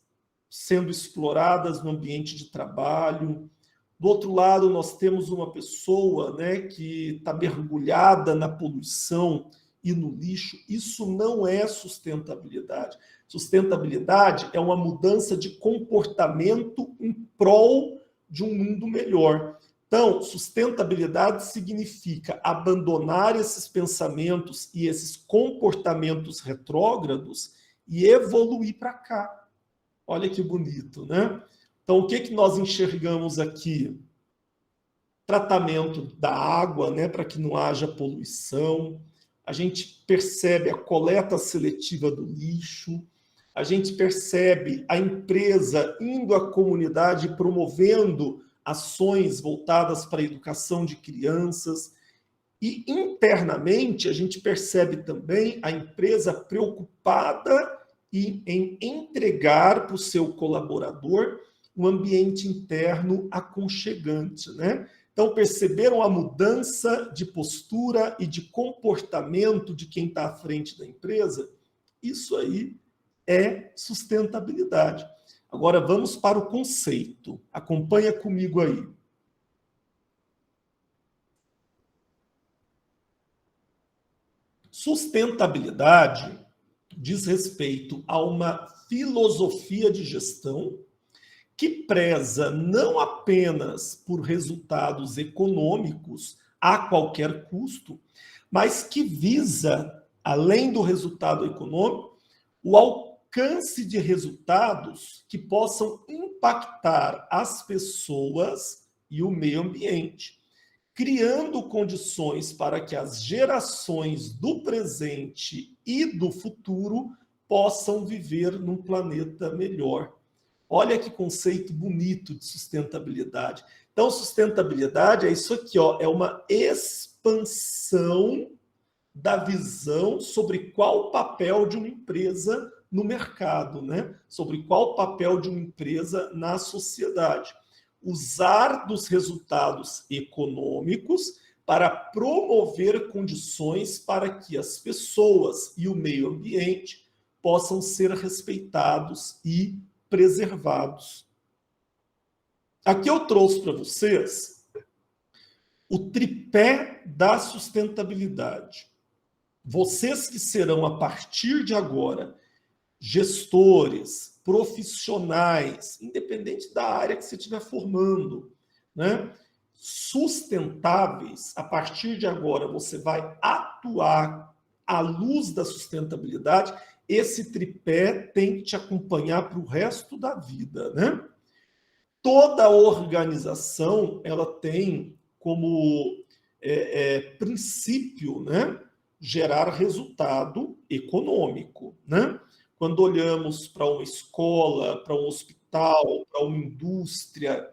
sendo exploradas no ambiente de trabalho. Do outro lado, nós temos uma pessoa, né, que está mergulhada na poluição e no lixo. Isso não é sustentabilidade. Sustentabilidade é uma mudança de comportamento em prol de um mundo melhor. Então, sustentabilidade significa abandonar esses pensamentos e esses comportamentos retrógrados e evoluir para cá. Olha que bonito, né? Então, o que nós enxergamos aqui? Tratamento da água, né, para que não haja poluição, a gente percebe a coleta seletiva do lixo, a gente percebe a empresa indo à comunidade promovendo ações voltadas para a educação de crianças. E internamente a gente percebe também a empresa preocupada em entregar para o seu colaborador um ambiente interno aconchegante, né? Então, perceberam a mudança de postura e de comportamento de quem está à frente da empresa? Isso aí é sustentabilidade. Agora, vamos para o conceito. Acompanha comigo aí. Sustentabilidade diz respeito a uma filosofia de gestão que preza não apenas por resultados econômicos a qualquer custo, mas que visa, além do resultado econômico, o alcance de resultados que possam impactar as pessoas e o meio ambiente, criando condições para que as gerações do presente e do futuro possam viver num planeta melhor. Olha que conceito bonito de sustentabilidade. Então, sustentabilidade é isso aqui, ó, é uma expansão da visão sobre qual o papel de uma empresa no mercado, né? Sobre qual o papel de uma empresa na sociedade. Usar dos resultados econômicos para promover condições para que as pessoas e o meio ambiente possam ser respeitados e preservados. Aqui eu trouxe para vocês o tripé da sustentabilidade. Vocês que serão, a partir de agora, gestores, profissionais, independente da área que você estiver formando, né? Sustentáveis, a partir de agora você vai atuar à luz da sustentabilidade. Esse tripé tem que te acompanhar para o resto da vida, né? Toda organização, ela tem como princípio, né, gerar resultado econômico, né? Quando olhamos para uma escola, para um hospital, para uma indústria,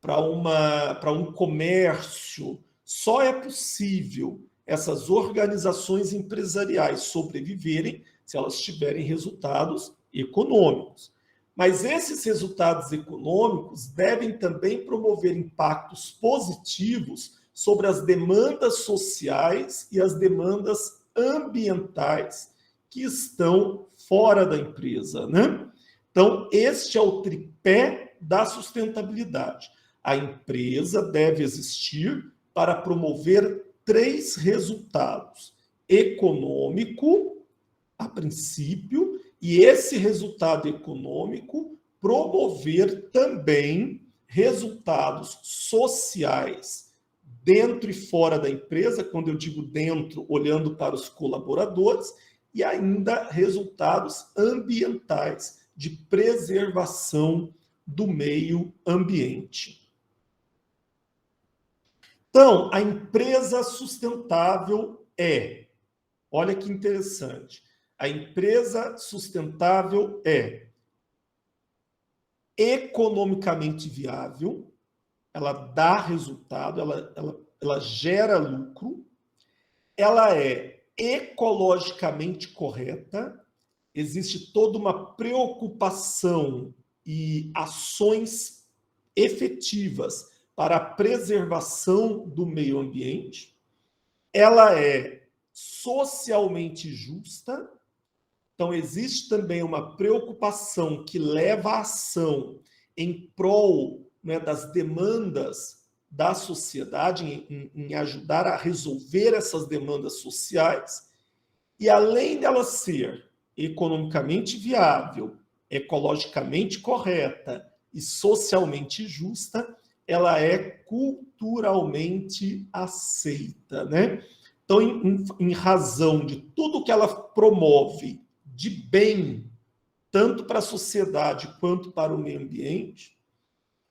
para um comércio, só é possível essas organizações empresariais sobreviverem se elas tiverem resultados econômicos. Mas esses resultados econômicos devem também promover impactos positivos sobre as demandas sociais e as demandas ambientais que estão fora da empresa, né? Então, este é o tripé da sustentabilidade. A empresa deve existir para promover 3 resultados: econômico, a princípio, e esse resultado econômico promover também resultados sociais dentro e fora da empresa, quando eu digo dentro, olhando para os colaboradores, e ainda resultados ambientais, de preservação do meio ambiente. Então, a empresa sustentável olha que interessante, a empresa sustentável é economicamente viável, ela dá resultado, ela gera lucro, ela é ecologicamente correta, existe toda uma preocupação e ações efetivas para a preservação do meio ambiente, ela é socialmente justa, então existe também uma preocupação que leva à ação em prol, né, das demandas da sociedade, em ajudar a resolver essas demandas sociais, e além dela ser economicamente viável, ecologicamente correta e socialmente justa, ela é culturalmente aceita, né? Então, em razão de tudo que ela promove de bem, tanto para a sociedade quanto para o meio ambiente,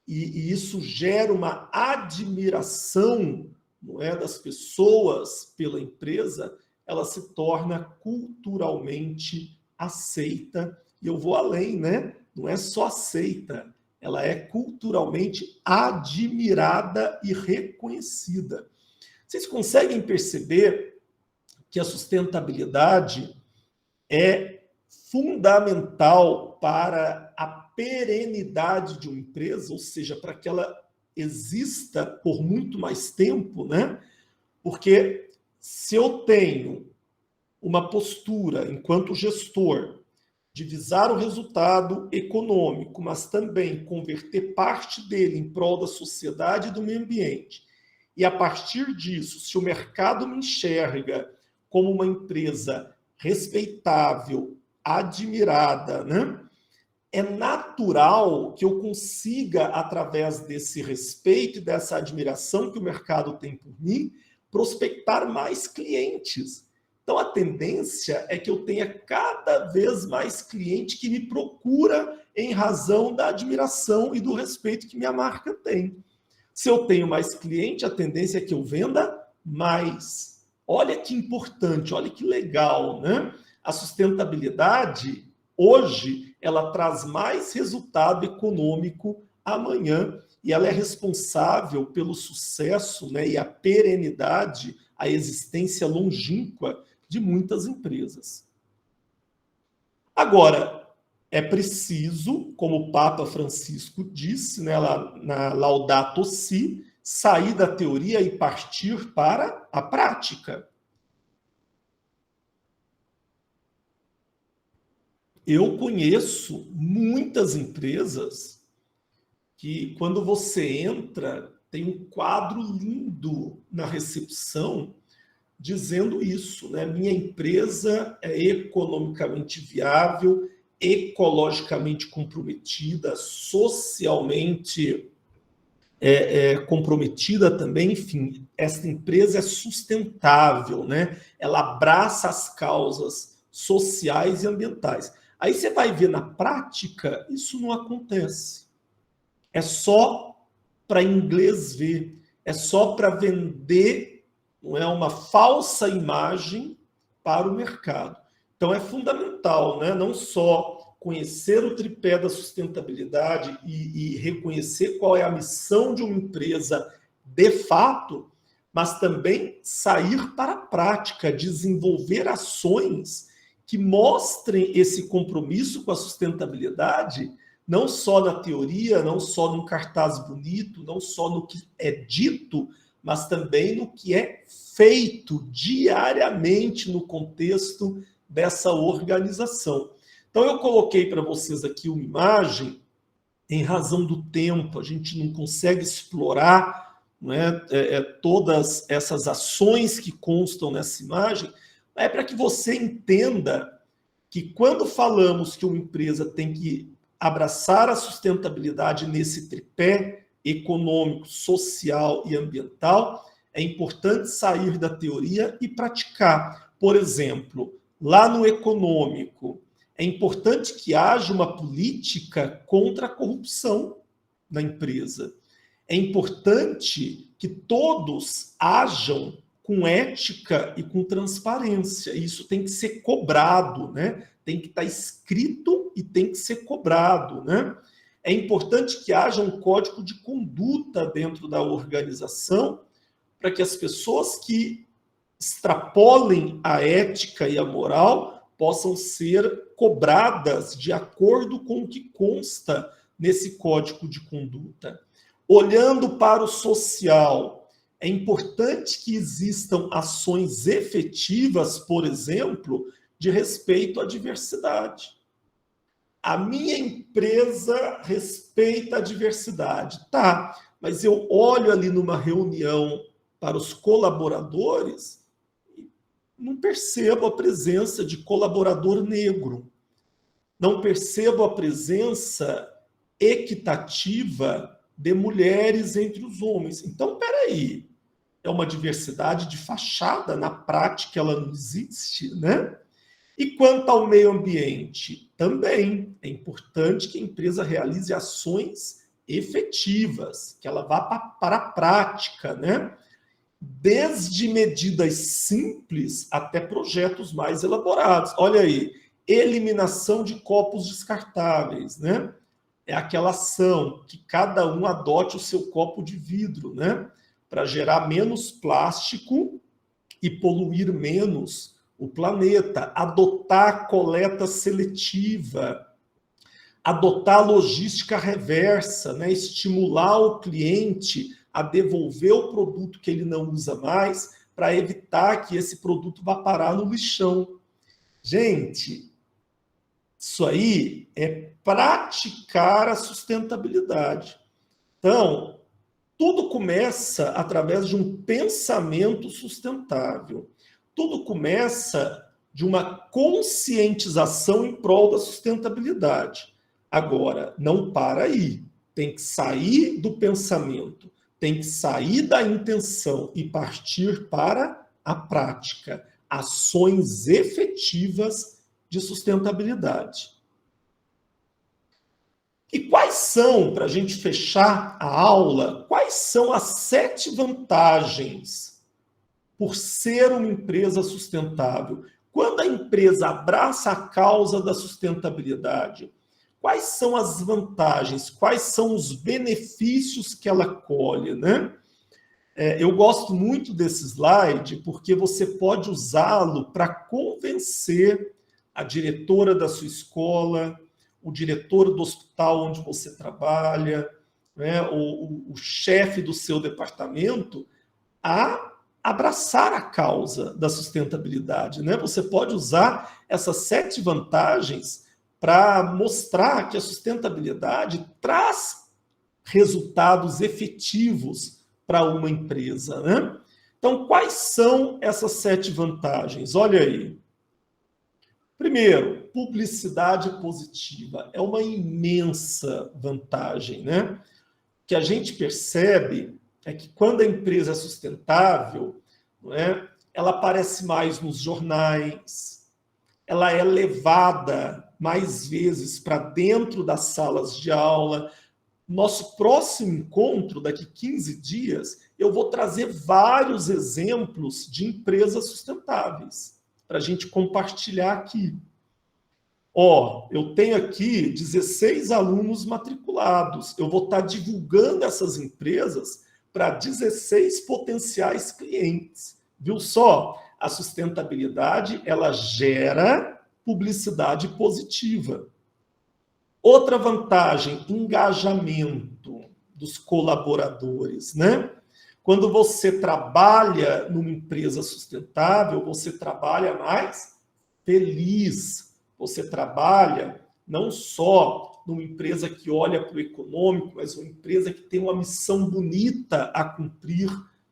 e isso gera uma admiração, não é, das pessoas pela empresa, ela se torna culturalmente aceita. E eu vou além, né? Não é só aceita, ela é culturalmente admirada e reconhecida. Vocês conseguem perceber que a sustentabilidade é fundamental para a perenidade de uma empresa, ou seja, para que ela exista por muito mais tempo, né? Porque se eu tenho uma postura, enquanto gestor, de visar o resultado econômico, mas também converter parte dele em prol da sociedade e do meio ambiente, e a partir disso, se o mercado me enxerga como uma empresa respeitável, admirada, né? É natural que eu consiga, através desse respeito e dessa admiração que o mercado tem por mim, prospectar mais clientes. Então, a tendência é que eu tenha cada vez mais cliente que me procura em razão da admiração e do respeito que minha marca tem. Se eu tenho mais cliente, a tendência é que eu venda mais. Olha que importante, olha que legal, né? A sustentabilidade, hoje, ela traz mais resultado econômico amanhã e ela é responsável pelo sucesso, né, e a perenidade, a existência longínqua de muitas empresas. Agora, é preciso, como o Papa Francisco disse, né, lá na Laudato Si, sair da teoria e partir para a prática. Eu conheço muitas empresas que, quando você entra, tem um quadro lindo na recepção dizendo isso, né? Minha empresa é economicamente viável, ecologicamente comprometida, socialmente comprometida também, enfim, essa empresa é sustentável, né? Ela abraça as causas sociais e ambientais. Aí você vai ver na prática, isso não acontece. É só para inglês ver, é só para vender, não é, uma falsa imagem para o mercado. Então é fundamental, né? Não só conhecer o tripé da sustentabilidade e reconhecer qual é a missão de uma empresa de fato, mas também sair para a prática, desenvolver ações que mostrem esse compromisso com a sustentabilidade, não só na teoria, não só num cartaz bonito, não só no que é dito, mas também no que é feito diariamente no contexto dessa organização. Então, eu coloquei para vocês aqui uma imagem, em razão do tempo, a gente não consegue explorar, não é, todas essas ações que constam nessa imagem, é para que você entenda que quando falamos que uma empresa tem que abraçar a sustentabilidade nesse tripé econômico, social e ambiental, é importante sair da teoria e praticar. Por exemplo, lá no econômico, é importante que haja uma política contra a corrupção na empresa. É importante que todos hajam com ética e com transparência. Isso tem que ser cobrado, né? Tem que estar escrito e tem que ser cobrado, né? É importante que haja um código de conduta dentro da organização para que as pessoas que extrapolem a ética e a moral possam ser cobradas de acordo com o que consta nesse código de conduta. Olhando para o social, é importante que existam ações efetivas, por exemplo, de respeito à diversidade. A minha empresa respeita a diversidade. Tá, mas eu olho ali numa reunião para os colaboradores e não percebo a presença de colaborador negro. Não percebo a presença equitativa de mulheres entre os homens. Então, peraí, é uma diversidade de fachada, na prática ela não existe, né? E quanto ao meio ambiente, também é importante que a empresa realize ações efetivas, que ela vá para a prática, né? desde medidas simples até projetos mais elaborados. Olha aí, eliminação de copos descartáveis, né? É aquela ação que cada um adote o seu copo de vidro, né? Para gerar menos plástico e poluir menos o planeta. Adotar a coleta seletiva, adotar a logística reversa, né? Estimular o cliente a devolver o produto que ele não usa mais para evitar que esse produto vá parar no lixão. Gente, isso aí é praticar a sustentabilidade. Então, tudo começa através de um pensamento sustentável. Tudo começa de uma conscientização em prol da sustentabilidade. Agora, não para aí. Tem que sair do pensamento, tem que sair da intenção e partir para a prática. Ações efetivas de sustentabilidade. E quais são, para a gente fechar a aula, quais são as 7 vantagens por ser uma empresa sustentável? Quando a empresa abraça a causa da sustentabilidade, quais são as vantagens, quais são os benefícios que ela colhe, né? Eu gosto muito desse slide porque você pode usá-lo para convencer a diretora da sua escola, o diretor do hospital onde você trabalha, né, o chefe do seu departamento a abraçar a causa da sustentabilidade, né? Você pode usar essas 7 vantagens para mostrar que a sustentabilidade traz resultados efetivos para uma empresa, né? Então, quais são essas 7 vantagens? Olha aí. Primeiro, publicidade positiva. É uma imensa vantagem, né? O que a gente percebe é que quando a empresa é sustentável, não é, ela aparece mais nos jornais, ela é levada mais vezes para dentro das salas de aula. Nosso próximo encontro, daqui 15 dias, eu vou trazer vários exemplos de empresas sustentáveis para a gente compartilhar aqui. Eu tenho aqui 16 alunos matriculados. Eu vou estar divulgando essas empresas para 16 potenciais clientes. Viu só? A sustentabilidade, ela gera publicidade positiva. Outra vantagem, engajamento dos colaboradores, né? Quando você trabalha numa empresa sustentável, você trabalha mais feliz. Você trabalha não só numa empresa que olha para o econômico, mas uma empresa que tem uma missão bonita a cumprir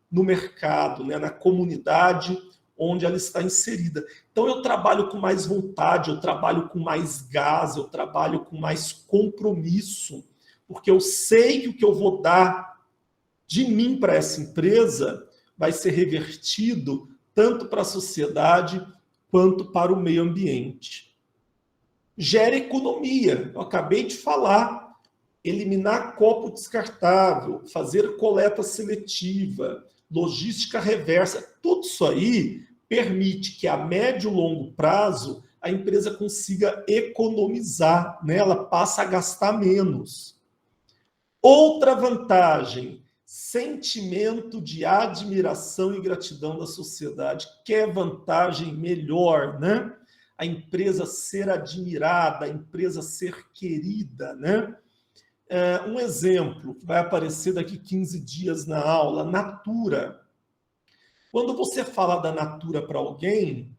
no mercado, né? Na comunidade onde ela está inserida. Então, eu trabalho com mais vontade, eu trabalho com mais gás, eu trabalho com mais compromisso, porque eu sei que o que eu vou dar de mim para essa empresa vai ser revertido tanto para a sociedade quanto para o meio ambiente. Gera economia, eu acabei de falar, eliminar copo descartável, fazer coleta seletiva, logística reversa, tudo isso aí permite que a médio e longo prazo a empresa consiga economizar, né? Ela passa a gastar menos. Outra vantagem, sentimento de admiração e gratidão da sociedade. Quer vantagem melhor, né? A empresa ser admirada, a empresa ser querida, né? Um exemplo que vai aparecer daqui 15 dias na aula, Natura. Quando você fala da Natura para alguém,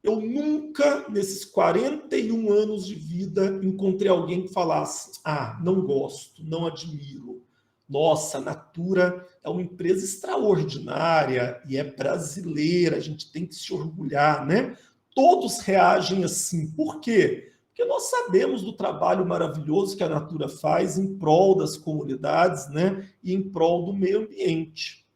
eu nunca, nesses 41 anos de vida, encontrei alguém que falasse: não gosto, não admiro. Nossa, a Natura é uma empresa extraordinária e é brasileira, a gente tem que se orgulhar, né? Todos reagem assim. Por quê? Porque nós sabemos do trabalho maravilhoso que a Natura faz em prol das comunidades, né? E em prol do meio ambiente.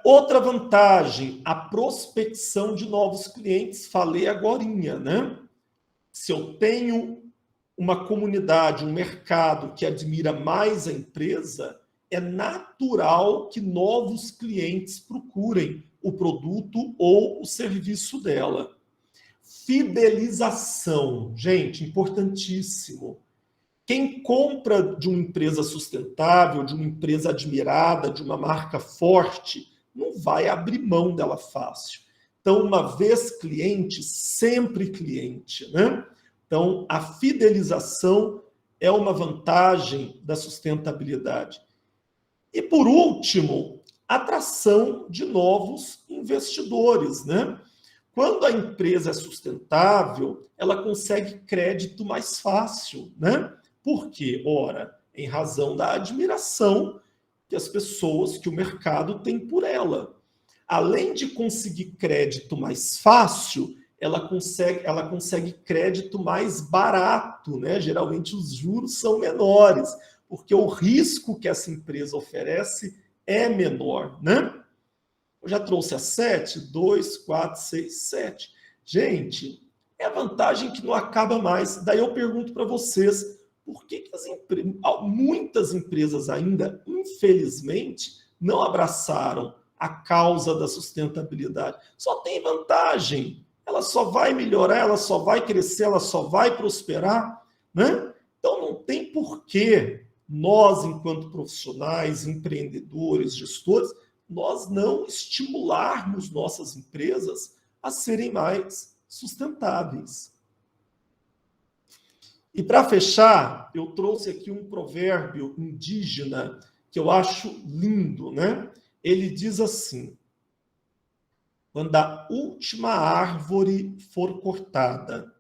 Outra vantagem, a prospecção de novos clientes. Falei agorinha, né? Se eu tenho uma comunidade, um mercado que admira mais a empresa, é natural que novos clientes procurem o produto ou o serviço dela. Fidelização, gente, importantíssimo. Quem compra de uma empresa sustentável, de uma empresa admirada, de uma marca forte, não vai abrir mão dela fácil. Então, uma vez cliente, sempre cliente, né? Então, a fidelização é uma vantagem da sustentabilidade. E, por último, atração de novos investidores, né? Quando a empresa é sustentável, ela consegue crédito mais fácil, né? Por quê? Ora, em razão da admiração que as pessoas, que o mercado tem por ela. Além de conseguir crédito mais fácil, ela consegue crédito mais barato, né? Geralmente os juros são menores, porque o risco que essa empresa oferece é menor, né? Eu já trouxe a 7, 2, 4, 6, 7. Gente, é a vantagem que não acaba mais. Daí eu pergunto para vocês, por que muitas empresas ainda, infelizmente, não abraçaram a causa da sustentabilidade? Só tem vantagem. Ela só vai melhorar, ela só vai crescer, ela só vai prosperar, né? Então não tem porquê nós, enquanto profissionais, empreendedores, gestores, nós não estimularmos nossas empresas a serem mais sustentáveis. E para fechar, eu trouxe aqui um provérbio indígena que eu acho lindo, né? Ele diz assim: quando a última árvore for cortada,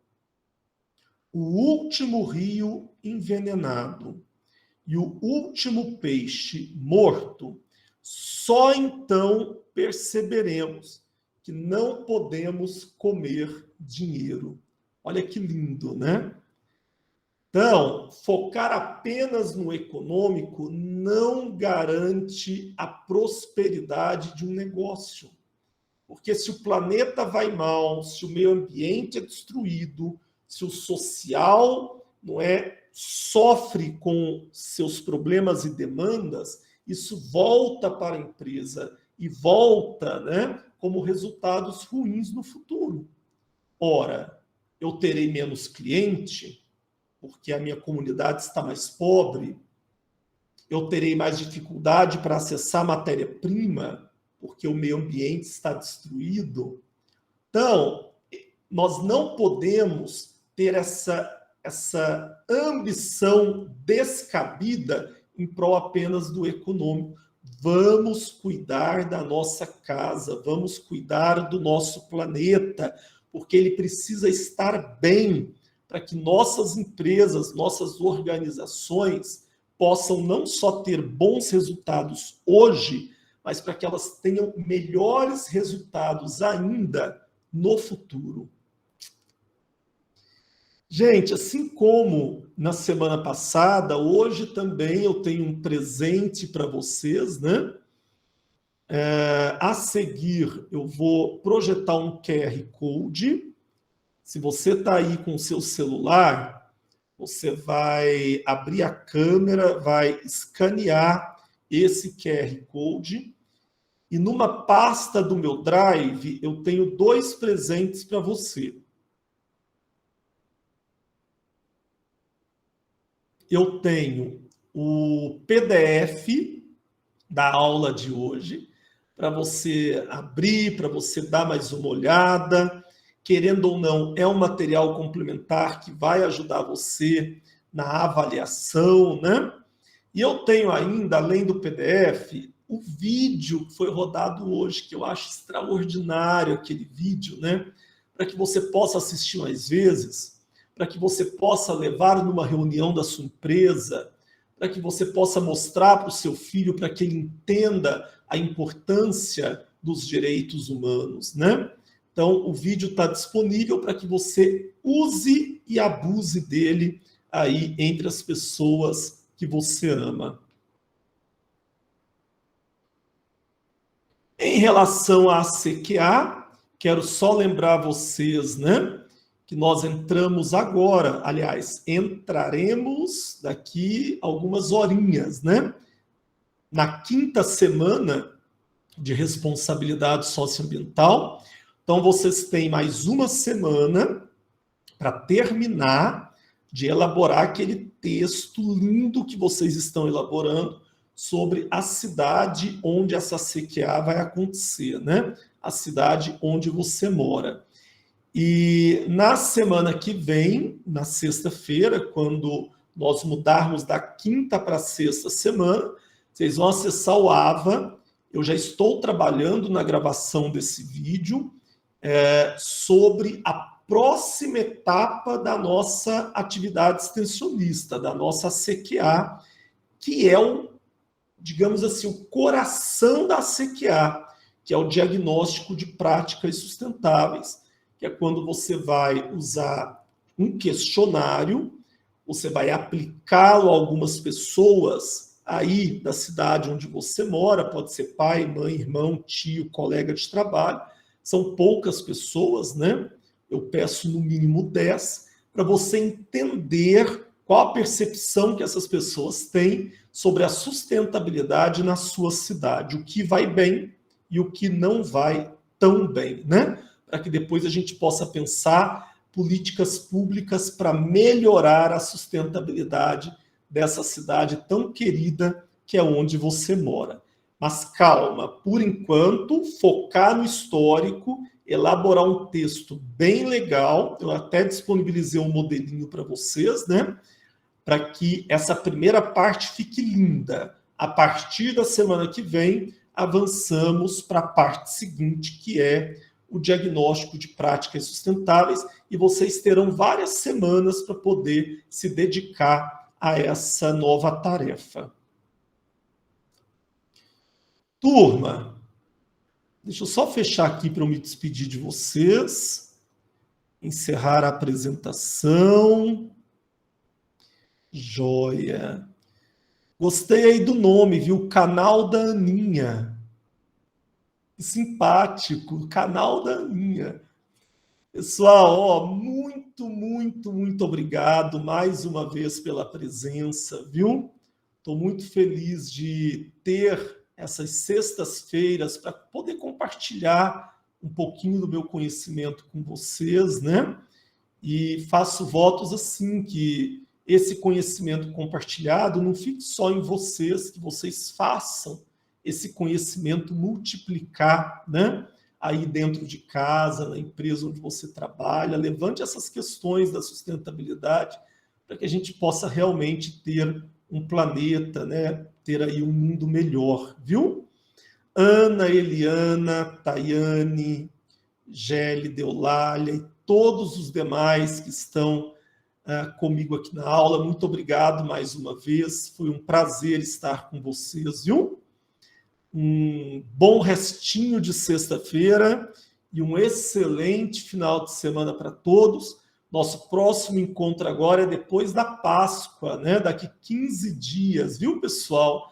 o último rio envenenado e o último peixe morto, só então perceberemos que não podemos comer dinheiro. Olha que lindo, né? Então, focar apenas no econômico não garante a prosperidade de um negócio. Porque se o planeta vai mal, se o meio ambiente é destruído, se o social sofre com seus problemas e demandas, isso volta para a empresa e volta, né, como resultados ruins no futuro. Ora, eu terei menos cliente, porque a minha comunidade está mais pobre, eu terei mais dificuldade para acessar matéria-prima, porque o meio ambiente está destruído. Então, nós não podemos ter essa ambição descabida em prol apenas do econômico. Vamos cuidar da nossa casa, vamos cuidar do nosso planeta, porque ele precisa estar bem para que nossas empresas, nossas organizações possam não só ter bons resultados hoje, mas para que elas tenham melhores resultados ainda no futuro. Gente, assim como na semana passada, hoje também eu tenho um presente para vocês, né? A seguir, eu vou projetar um QR Code. Se você está aí com o seu celular, você vai abrir a câmera, vai escanear esse QR Code. E numa pasta do meu Drive, eu tenho 2 presentes para você. Eu tenho o PDF da aula de hoje, para você abrir, para você dar mais uma olhada. Querendo ou não, é um material complementar que vai ajudar você na avaliação, né? E eu tenho ainda, além do PDF, o vídeo que foi rodado hoje, que eu acho extraordinário aquele vídeo, né? Para que você possa assistir mais vezes, para que você possa levar numa reunião da sua empresa, para que você possa mostrar para o seu filho, para que ele entenda a importância dos direitos humanos, né? Então, o vídeo está disponível para que você use e abuse dele aí entre as pessoas que você ama. Em relação à CQA, quero só lembrar vocês, né, que nós entramos agora, aliás, entraremos daqui algumas horinhas, né? na 5ª semana de responsabilidade socioambiental. Então, vocês têm mais uma semana para terminar de elaborar aquele texto lindo que vocês estão elaborando sobre a cidade onde essa CQA vai acontecer, né? A cidade onde você mora. E na semana que vem, na sexta-feira, quando nós mudarmos da 5ª para a 6ª semana, vocês vão acessar o AVA. Eu já estou trabalhando na gravação desse vídeo sobre a próxima etapa da nossa atividade extensionista, da nossa CQA, que é digamos assim, o coração da CQA, que é o diagnóstico de práticas sustentáveis, que é quando você vai usar um questionário, você vai aplicá-lo a algumas pessoas aí da cidade onde você mora, pode ser pai, mãe, irmão, tio, colega de trabalho, são poucas pessoas, né? Eu peço no mínimo 10, para você entender qual a percepção que essas pessoas têm sobre a sustentabilidade na sua cidade, o que vai bem e o que não vai tão bem, né? Para que depois a gente possa pensar políticas públicas para melhorar a sustentabilidade dessa cidade tão querida que é onde você mora. Mas calma, por enquanto, focar no histórico, elaborar um texto bem legal, eu até disponibilizei um modelinho para vocês, né? Para que essa primeira parte fique linda. A partir da semana que vem, avançamos para a parte seguinte, que é o diagnóstico de práticas sustentáveis, e vocês terão várias semanas para poder se dedicar a essa nova tarefa. Turma, deixa eu só fechar aqui para eu me despedir de vocês, encerrar a apresentação. Joia. Gostei aí do nome, viu? Canal da Aninha. Que simpático, Canal da Aninha. Pessoal, ó, muito, muito, muito obrigado mais uma vez pela presença, viu? Estou muito feliz de ter essas sextas-feiras para poder compartilhar um pouquinho do meu conhecimento com vocês, né? E faço votos assim que esse conhecimento compartilhado não fique só em vocês, que vocês façam esse conhecimento multiplicar, né? Aí dentro de casa, na empresa onde você trabalha, levante essas questões da sustentabilidade para que a gente possa realmente ter um planeta, né? Ter aí um mundo melhor, viu? Ana, Eliana, Tayane, Gélida, Eulália e todos os demais que estão comigo aqui na aula, muito obrigado mais uma vez, foi um prazer estar com vocês, viu? Um bom restinho de sexta-feira e um excelente final de semana para todos. Nosso próximo encontro agora é depois da Páscoa, né? Daqui 15 dias, viu, pessoal?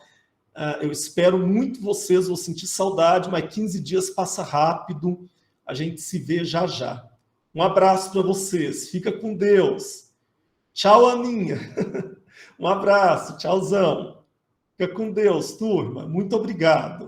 Eu espero muito vocês, vou sentir saudade, mas 15 dias passa rápido, a gente se vê já já. Um abraço para vocês, fica com Deus. Tchau, Aninha. Um abraço, tchauzão. Fica com Deus, turma. Muito obrigado.